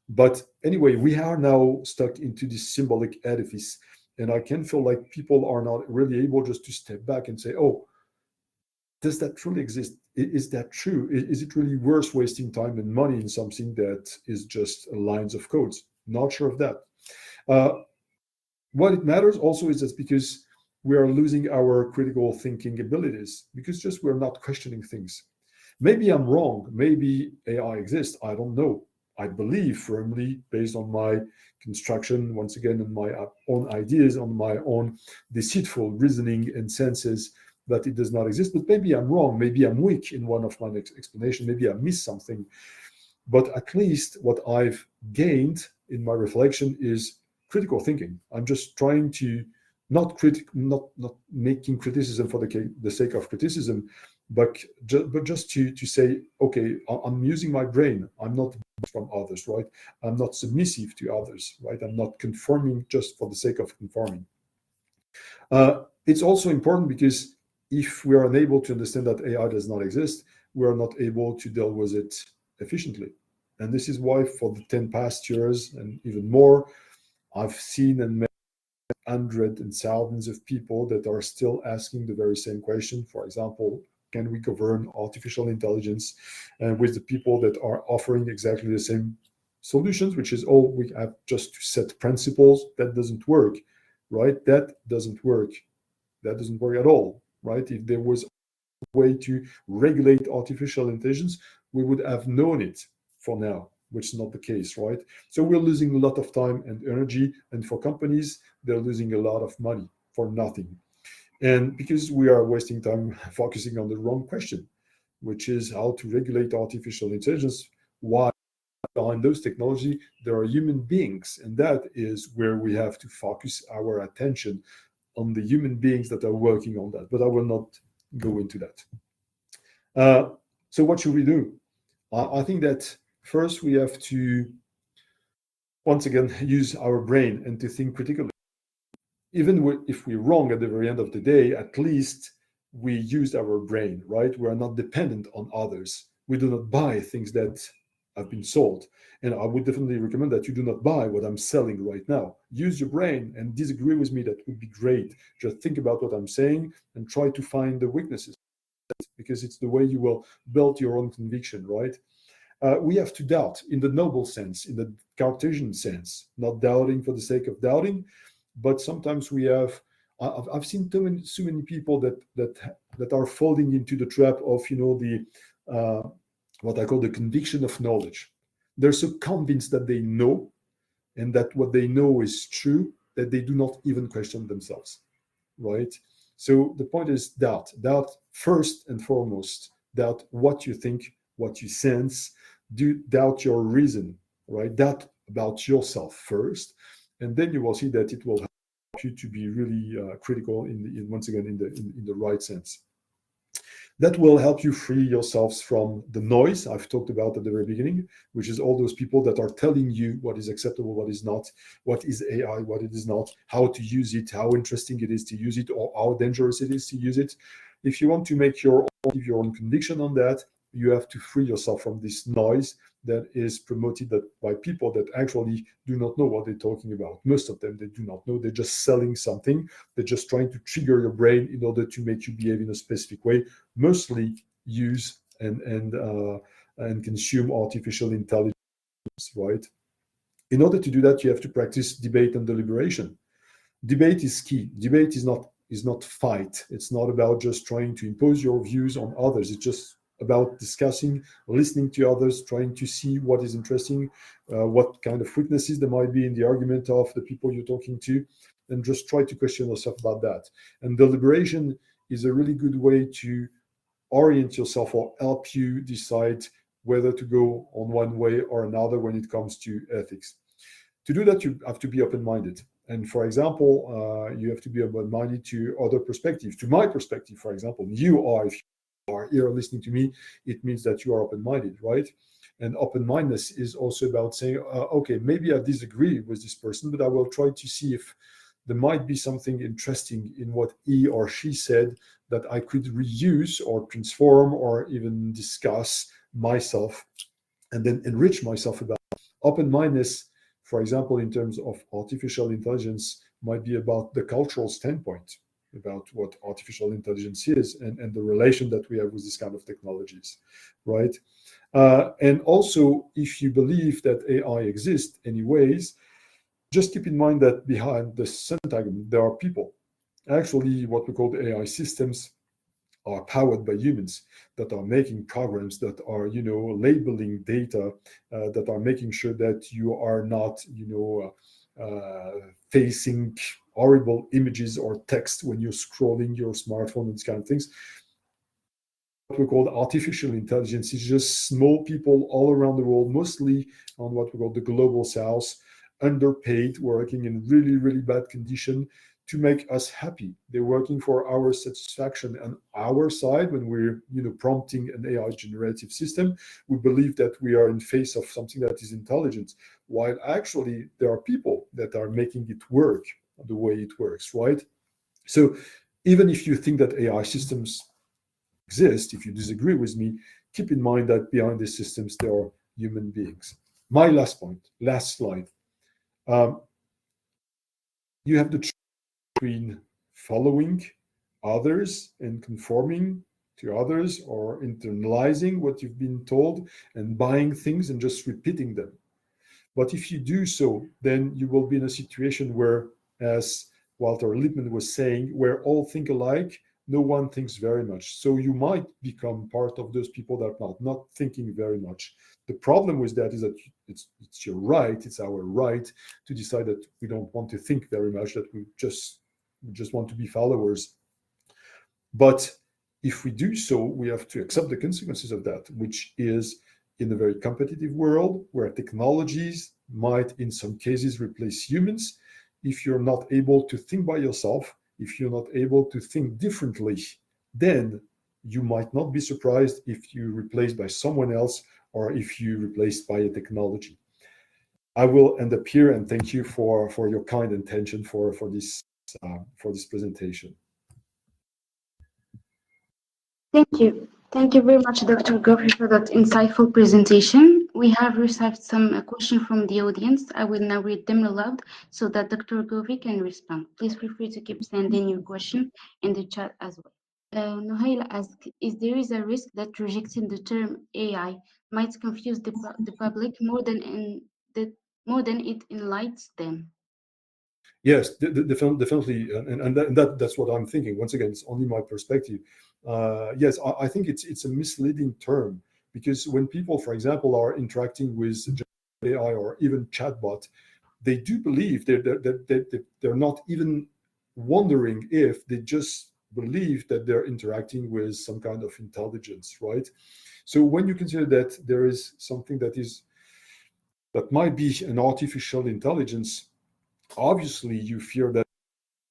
But anyway, we are now stuck into this symbolic edifice. And I can feel like people are not really able just to step back and say, oh, does that truly exist? Is that true? Is it really worth wasting time and money in something that is just lines of codes? Not sure of that. Uh, what it matters also is that because we are losing our critical thinking abilities, because just we're not questioning things. Maybe I'm wrong. Maybe AI exists. I don't know. I believe firmly, based on my construction, once again, on my own ideas, on my own deceitful reasoning and senses, that it does not exist. But maybe I'm wrong. Maybe I'm weak in one of my explanation. Maybe I missed something. But at least what I've gained in my reflection is critical thinking. I'm just trying to not making criticism for the sake of criticism, but just to say, okay, I'm using my brain. I'm not from others, right? I'm not submissive to others, right? I'm not conforming just for the sake of conforming. It's also important because if we are unable to understand that AI does not exist, we are not able to deal with it efficiently. And this is why, for the 10 past years and even more, I've seen and met hundreds and thousands of people that are still asking the very same question. For example, can we govern artificial intelligence? And with the people that are offering exactly the same solutions, which is, oh, we have just to set principles. That doesn't work, right? That doesn't work. That doesn't work at all, right? If there was a way to regulate artificial intelligence, we would have known it for now, which is not the case, right? So we're losing a lot of time and energy, and for companies, they're losing a lot of money for nothing. And because we are wasting time focusing on the wrong question, which is how to regulate artificial intelligence, why behind those technology there are human beings, and that is where we have to focus our attention on the human beings that are working on that. But I will not go into that. Uh, so what should we do? I think that first we have to once again use our brain and to think critically. Even if we're wrong at the very end of the day, at least we used our brain, right? We are not dependent on others. We do not buy things that have been sold. And I would definitely recommend that you do not buy what I'm selling right now. Use your brain and disagree with me. That would be great. Just think about what I'm saying and try to find the weaknesses, because it's the way you will build your own conviction, right? We have to doubt in the noble sense, in the Cartesian sense, not doubting for the sake of doubting, but sometimes we have. I've seen so many people that are falling into the trap of the what I call the conviction of knowledge. They're so convinced that they know and that what they know is true that they do not even question themselves, right? So the point is doubt first and foremost, doubt what you think, what you sense, do doubt your reason, right? Doubt about yourself first, and then you will see that it will help you to be really critical once again in the right sense. That will help you free yourselves from the noise I've talked about at the very beginning, which is all those people that are telling you what is acceptable, what is not, what is AI, what it is not, how to use it, how interesting it is to use it, or how dangerous it is to use it. If you want to make your own conviction on that, you have to free yourself from this noise that is promoted by people that actually do not know what they're talking about. Most of them, they do not know. They're just selling something. They're just trying to trigger your brain in order to make you behave in a specific way. Mostly use and consume artificial intelligence, right? In order to do that, you have to practice debate and deliberation. Debate is key. Debate is not fight. It's not about just trying to impose your views on others. It's just about discussing, listening to others, trying to see what is interesting, what kind of weaknesses there might be in the argument of the people you're talking to, and just try to question yourself about that. And deliberation is a really good way to orient yourself or help you decide whether to go on one way or another when it comes to ethics. To do that, you have to be open-minded. And for example, you have to be open-minded to other perspectives. To my perspective, for example, you are, if are here listening to me, it means that you are open-minded, right? And open-mindedness is also about saying, okay, maybe I disagree with this person, but I will try to see if there might be something interesting in what he or she said that I could reuse or transform or even discuss myself and then enrich myself about. Open-mindedness, for example, in terms of artificial intelligence, might be about the cultural standpoint about what artificial intelligence is and the relation that we have with this kind of technologies, right? And also, if you believe that AI exists anyways, just keep in mind that behind the syntagm, there are people. Actually, what we call the AI systems are powered by humans that are making programs that are, labeling data, that are making sure that you are not, facing horrible images or text when you're scrolling your smartphone and these kind of things. What we call artificial intelligence is just small people all around the world, mostly on what we call the global south, underpaid, working in really, really bad condition to make us happy. They're working for our satisfaction and our side when we're, prompting an AI generative system. We believe that we are in face of something that is intelligent, while actually there are people that are making it work the way it works, right? So even if you think that AI systems exist, if you disagree with me, keep in mind that behind these systems there are human beings. My last point, last slide. Um, you have the choice between following others and conforming to others or internalizing what you've been told and buying things and just repeating them. But if you do so, then you will be in a situation where, as Walter Lippmann was saying, where all think alike, no one thinks very much. So you might become part of those people that are not thinking very much. The problem with that is that it's your right, it's our right to decide that we don't want to think very much, that we just want to be followers. But if we do so, we have to accept the consequences of that, which is in a very competitive world where technologies might, in some cases, replace humans. If you're not able to think by yourself, if you're not able to think differently, then you might not be surprised if you're replaced by someone else or if you're replaced by a technology. I will end up here and thank you for your kind intention for this presentation. Thank you. Thank you very much, Dr. Goffi, for that insightful presentation. We have received some questions from the audience. I will now read them aloud so that Dr. Goffi can respond. Please feel free to keep sending your question in the chat as well. Nohaila asks, is there is a risk that rejecting the term AI might confuse the public more than it enlightens them? Yes, definitely, and that's what I'm thinking. Once again, it's only my perspective. Yes, I think it's a misleading term because when people, for example, are interacting with AI or even chatbot, they do believe they're not even wondering if they just believe that they're interacting with some kind of intelligence, right? So when you consider that there is something that might be an artificial intelligence, obviously you fear that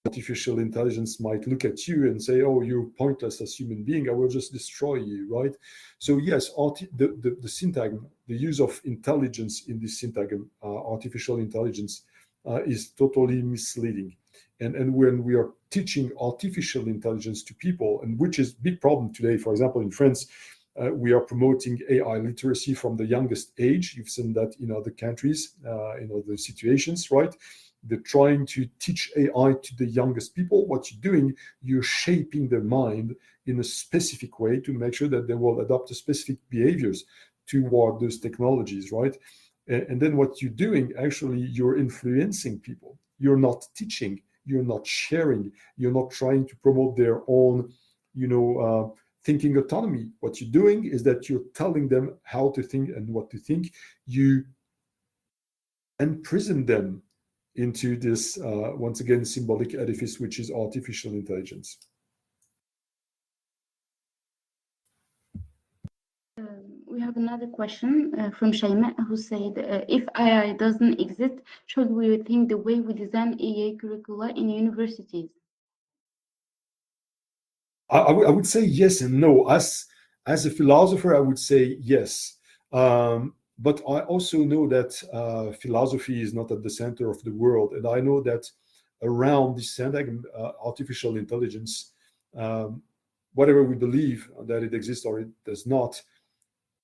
artificial intelligence might look at you and say, "Oh, you're pointless as human being. I will just destroy you." Right? So yes, the syntagm, the use of intelligence in this syntagm, artificial intelligence, is totally misleading. And when we are teaching artificial intelligence to people, and which is a big problem today, for example, in France, we are promoting AI literacy from the youngest age. You've seen that in other countries, in other situations, right? They're trying to teach AI to the youngest people. What you're doing, you're shaping their mind in a specific way to make sure that they will adopt specific behaviors toward those technologies, right? And then what you're doing, actually, you're influencing people. You're not teaching, you're not sharing, you're not trying to promote their own, thinking autonomy. What you're doing is that you're telling them how to think and what to think. You imprison them into this, once again, symbolic edifice, which is artificial intelligence. We have another question from Shaima who said, if AI doesn't exist, should we rethink the way we design AI curricula in universities? I would say yes and no. As a philosopher, I would say yes. But I also know that philosophy is not at the center of the world, and I know that around this center, artificial intelligence, um, whatever we believe that it exists or it does not,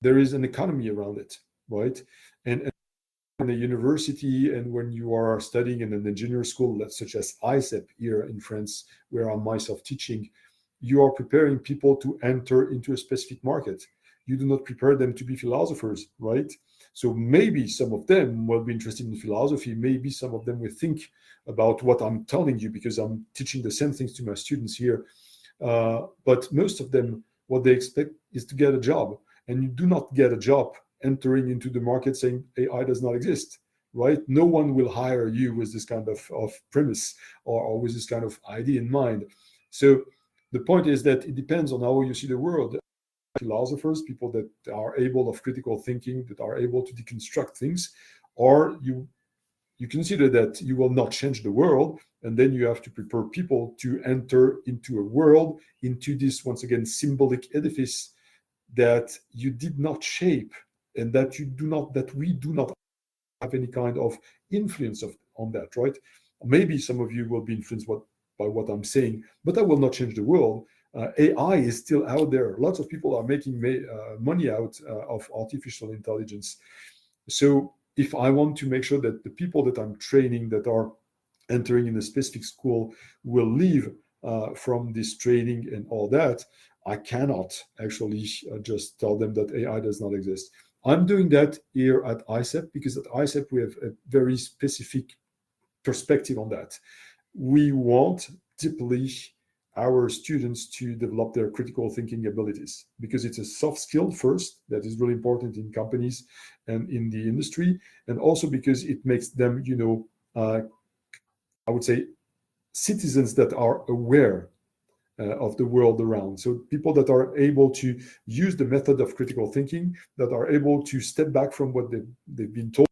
there is an economy around it, right? And in a university and when you are studying in an engineer school, such as ICEP here in France, where I'm myself teaching, you are preparing people to enter into a specific market. You do not prepare them to be philosophers, right? So maybe some of them will be interested in philosophy. Maybe some of them will think about what I'm telling you because I'm teaching the same things to my students here. But most of them, what they expect is to get a job. And you do not get a job entering into the market saying AI does not exist, right? No one will hire you with this kind of premise or with this kind of idea in mind. So the point is that it depends on how you see the world. Philosophers, people that are able of critical thinking, that are able to deconstruct things, or you consider that you will not change the world, and then you have to prepare people to enter into a world, into this once again symbolic edifice that you did not shape, and that we do not have any kind of influence on that, right? Maybe some of you will be influenced by what I'm saying, but that will not change the world. AI is still out there. Lots of people are making money out of artificial intelligence. So if I want to make sure that the people that I'm training that are entering in a specific school will leave from this training and all that, I cannot actually just tell them that AI does not exist. I'm doing that here at ICEP because at ICEP we have a very specific perspective on that. We want deeply our students to develop their critical thinking abilities because it's a soft skill first that is really important in companies and in the industry, and also because it makes them, I would say, citizens that are aware of the world around. So people that are able to use the method of critical thinking, that are able to step back from what they've been told,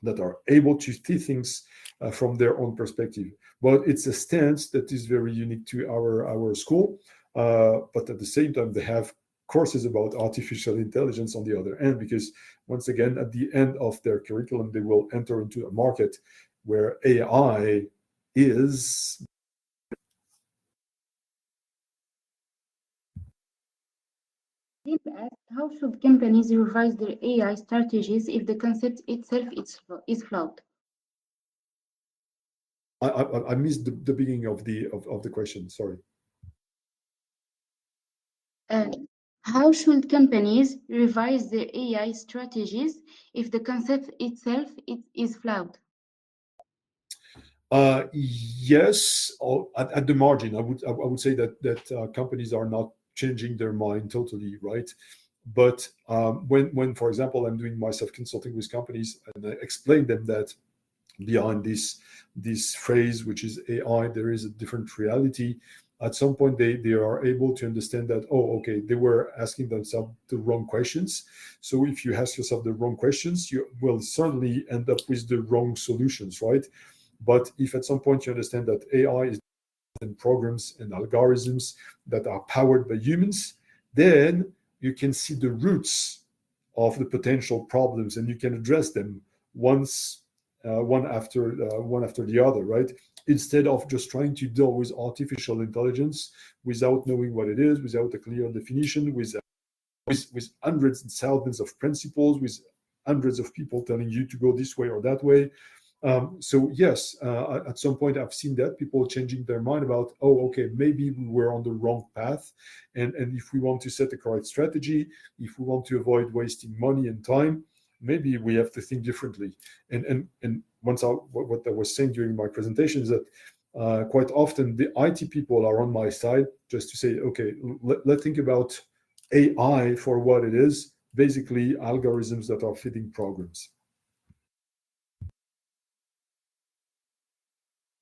that are able to see things from their own perspective. But it's a stance that is very unique to our school. But at the same time, they have courses about artificial intelligence on the other end, because once again, at the end of their curriculum, they will enter into a market where AI is. Deep asked, how should companies revise their AI strategies if the concept itself is flawed? I missed the beginning of the question. Sorry. Uh, how should companies revise their AI strategies if the concept itself is flawed? Yes, at the margin, I would say that companies are not changing their mind totally, right? But when for example I'm doing myself consulting with companies and I explain them that behind this phrase, which is AI, there is a different reality. At some point, they are able to understand that, oh, okay, they were asking themselves the wrong questions. So if you ask yourself the wrong questions, you will certainly end up with the wrong solutions, right? But if at some point you understand that AI is and programs and algorithms that are powered by humans, then you can see the roots of the potential problems and you can address them once one after the other, right? Instead of just trying to deal with artificial intelligence without knowing what it is, without a clear definition, with hundreds and thousands of principles, with hundreds of people telling you to go this way or that way. So yes, at some point I've seen that people changing their mind about, oh, okay, maybe we were on the wrong path, and if we want to set the correct strategy, if we want to avoid wasting money and time, maybe we have to think differently. And once what I was saying during my presentation is that quite often the IT people are on my side just to say, okay, let's think about AI for what it is, basically algorithms that are feeding programs.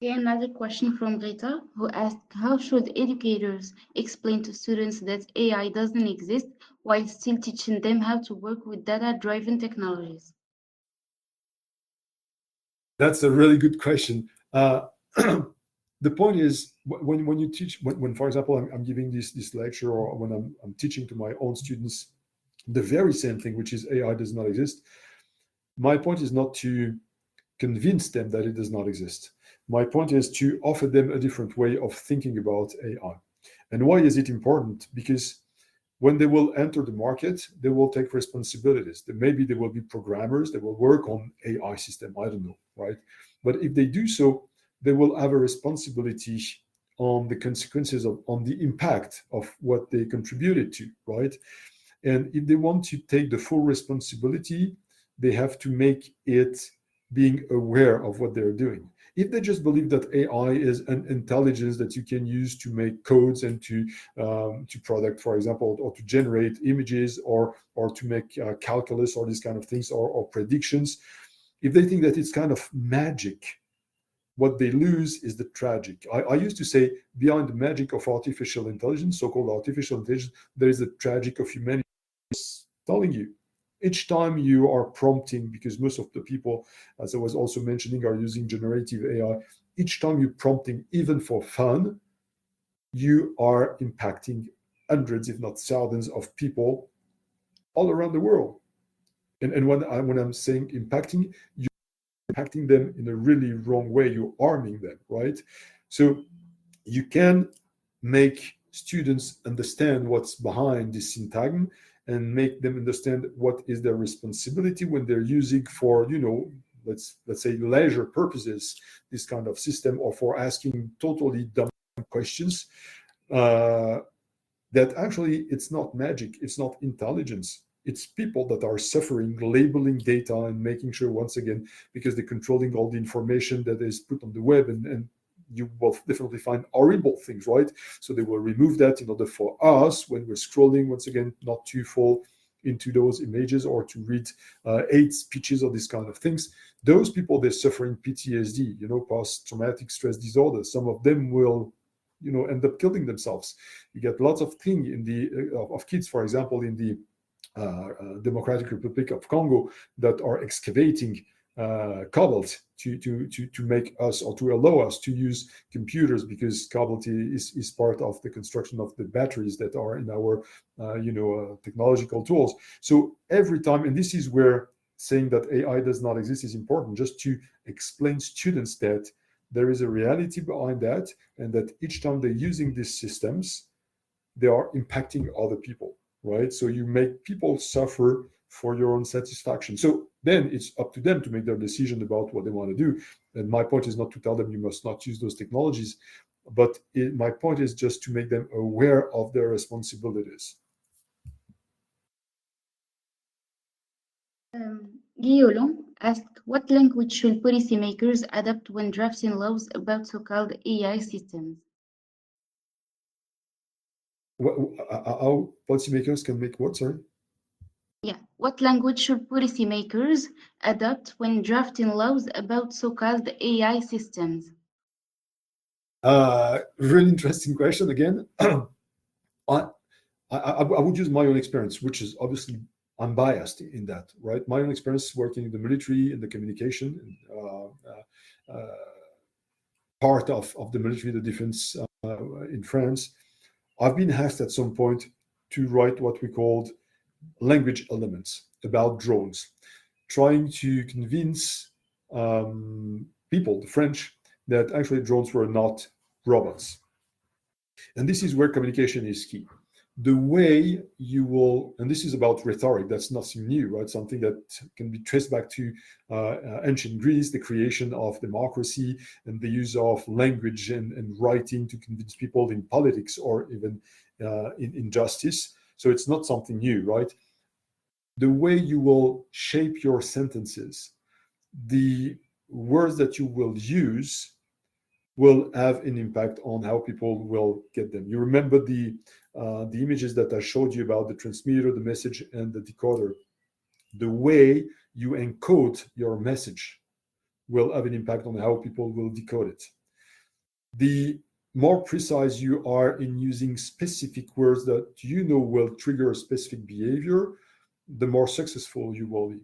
Okay, another question from Rita, who asked, how should educators explain to students that AI doesn't exist while still teaching them how to work with data-driven technologies? That's a really good question. The point is, when you teach, when for example, I'm giving this lecture, or when I'm teaching to my own students the very same thing, which is AI does not exist, my point is not to convince them that it does not exist. My point is to offer them a different way of thinking about AI. And why is it important? Because when they will enter the market, they will take responsibilities. Maybe they will be programmers, they will work on AI system, I don't know, right? But if they do so, they will have a responsibility on the consequences of, on the impact of what they contributed to, right? And if they want to take the full responsibility, they have to make it being aware of what they're doing. If they just believe that AI is an intelligence that you can use to make codes and to product, for example, or to generate images, or to make calculus or these kind of things, or predictions, if they think that it's kind of magic, what they lose is the tragic. I used to say, behind the magic of artificial intelligence, so-called artificial intelligence, there is the tragic of humanity. Telling you, each time you are prompting, because most of the people, as I was also mentioning, are using generative AI, each time you're prompting, even for fun, you are impacting hundreds, if not thousands, of people all around the world. And when I'm saying impacting, you're impacting them in a really wrong way. You're arming them, right? So you can make students understand what's behind this syntagm, and make them understand what is their responsibility when they're using for, let's say leisure purposes, this kind of system, or for asking totally dumb questions, uh, that actually it's not magic, it's not intelligence, it's people that are suffering, labeling data and making sure, once again, because they're controlling all the information that is put on the web, and you will definitely find horrible things, right? So they will remove that in order for us, when we're scrolling, once again, not to fall into those images or to read hate speeches or these kind of things. Those people, they're suffering PTSD, post-traumatic stress disorder. Some of them will, end up killing themselves. You get lots of things in the of kids, for example, in the Democratic Republic of Congo, that are excavating cobalt to make us, or to allow us to use computers, because cobalt is part of the construction of the batteries that are in our technological tools. So every time, and this is where saying that AI does not exist is important, just to explain students that there is a reality behind that, and that each time they're using these systems, they are impacting other people, right? So you make people suffer for your own satisfaction. So then it's up to them to make their decision about what they want to do. And my point is not to tell them you must not use those technologies, but my point is just to make them aware of their responsibilities. Guillaume asked, what language should policymakers adopt when drafting laws about so-called AI systems? How policymakers can make what, sorry? Yeah, what language should policymakers adopt when drafting laws about so-called AI systems? Really interesting question again. I, I would use my own experience, which is obviously unbiased in that, right? My own experience working in the military, in the communication, part of the military, the defense in France. I've been asked at some point to write what we called language elements about drones, trying to convince people, the French, that actually drones were not robots. And this is where communication is key. The way you will, and this is about rhetoric, that's nothing new, right? Something that can be traced back to ancient Greece, the creation of democracy, and the use of language and writing to convince people in politics, or even in justice. So it's not something new, right? The way you will shape your sentences, the words that you will use, will have an impact on how people will get them. You remember the images that I showed you about the transmitter, the message, and the decoder. The way you encode your message will have an impact on how people will decode it. The more precise you are in using specific words that will trigger a specific behavior, the more successful you will be.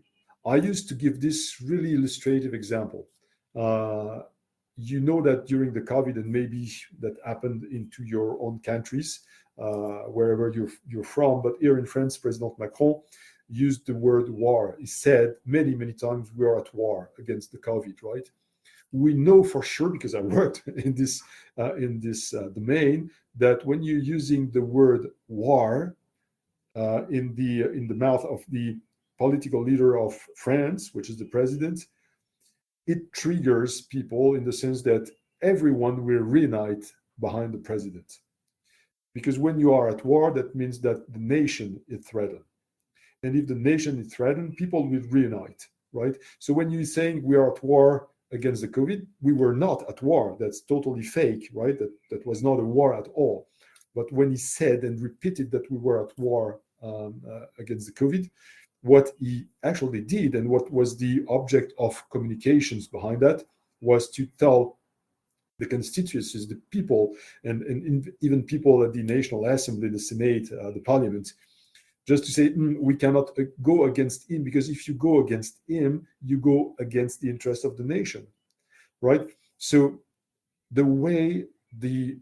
I used to give this really illustrative example. you know that during the COVID, and maybe that happened into your own countries, wherever you're from, but here in France, President Macron used the word war. He said many, many times, we are at war against the COVID, right? We know for sure, because I worked in this domain, that when you're using the word war in the mouth of the political leader of France, which is the president, it triggers people in the sense that everyone will reunite behind the president. Because when you are at war, that means that the nation is threatened. And if the nation is threatened, people will reunite, right? So when you're saying we are at war against the COVID, we were not at war. That's totally fake, right? That was not a war at all. But when he said and repeated that we were at war against the COVID, what he actually did and what was the object of communications behind that was to tell the constituencies, the people, and even people at the National Assembly, the Senate, the Parliament, just to say we cannot go against him, because if you go against him, you go against the interest of the nation, right? So the way the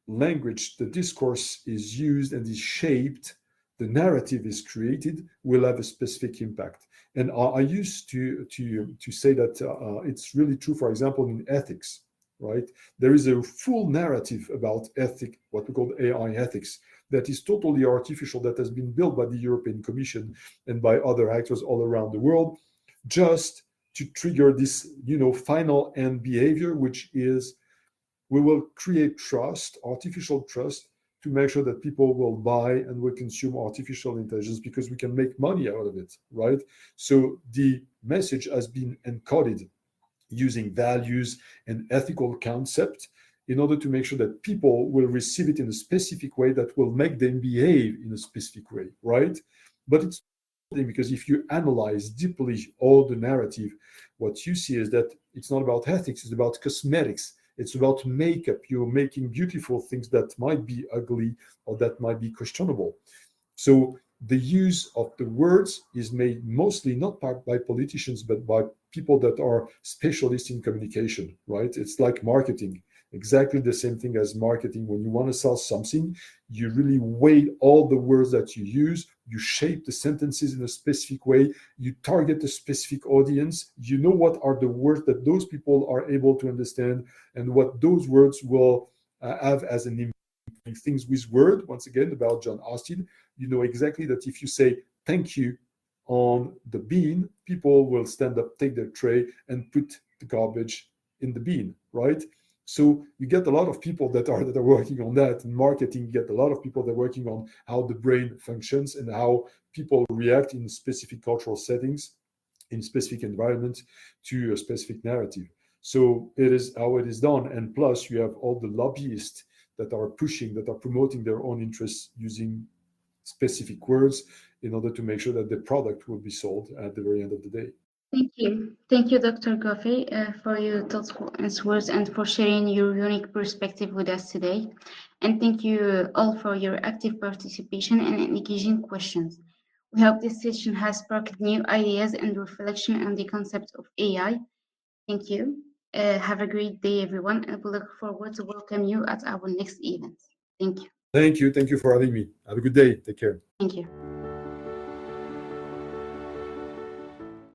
language, the discourse is used and is shaped, the narrative is created, will have a specific impact. And I used to say that it's really true, for example, in ethics, right? There is a full narrative about ethic, what we call AI ethics, that is totally artificial, that has been built by the European Commission and by other actors all around the world, just to trigger this, final end behavior, which is we will create trust, artificial trust, to make sure that people will buy and will consume artificial intelligence because we can make money out of it, right? So the message has been encoded using values and ethical concept in order to make sure that people will receive it in a specific way that will make them behave in a specific way, right? But it's because if you analyze deeply all the narrative, what you see is that it's not about ethics, it's about cosmetics. It's about makeup. You're making beautiful things that might be ugly or that might be questionable. So the use of the words is made mostly not by politicians, but by people that are specialists in communication, right? It's like marketing, exactly the same thing as marketing. When you want to sell something, you really weigh all the words that you use, you shape the sentences in a specific way, you target a specific audience, you know what are the words that those people are able to understand and what those words will have as an impact. Things with word, once again, about John Austin, you know exactly that if you say thank you on the bin, people will stand up, take their tray, and put the garbage in the bin, right? So you get a lot of people that are working on that. In marketing, you get a lot of people that are working on how the brain functions and how people react in specific cultural settings, in specific environments, to a specific narrative. So it is how it is done. And plus, you have all the lobbyists that are pushing, that are promoting their own interests using specific words in order to make sure that the product will be sold at the very end of the day. Thank you. Thank you, Dr. Goffi, for your thoughtful answers and for sharing your unique perspective with us today. And thank you all for your active participation and engaging questions. We hope this session has sparked new ideas and reflection on the concept of AI. Thank you. Have a great day, everyone, and we look forward to welcome you at our next event. Thank you. Thank you. Thank you for having me. Have a good day. Take care. Thank you.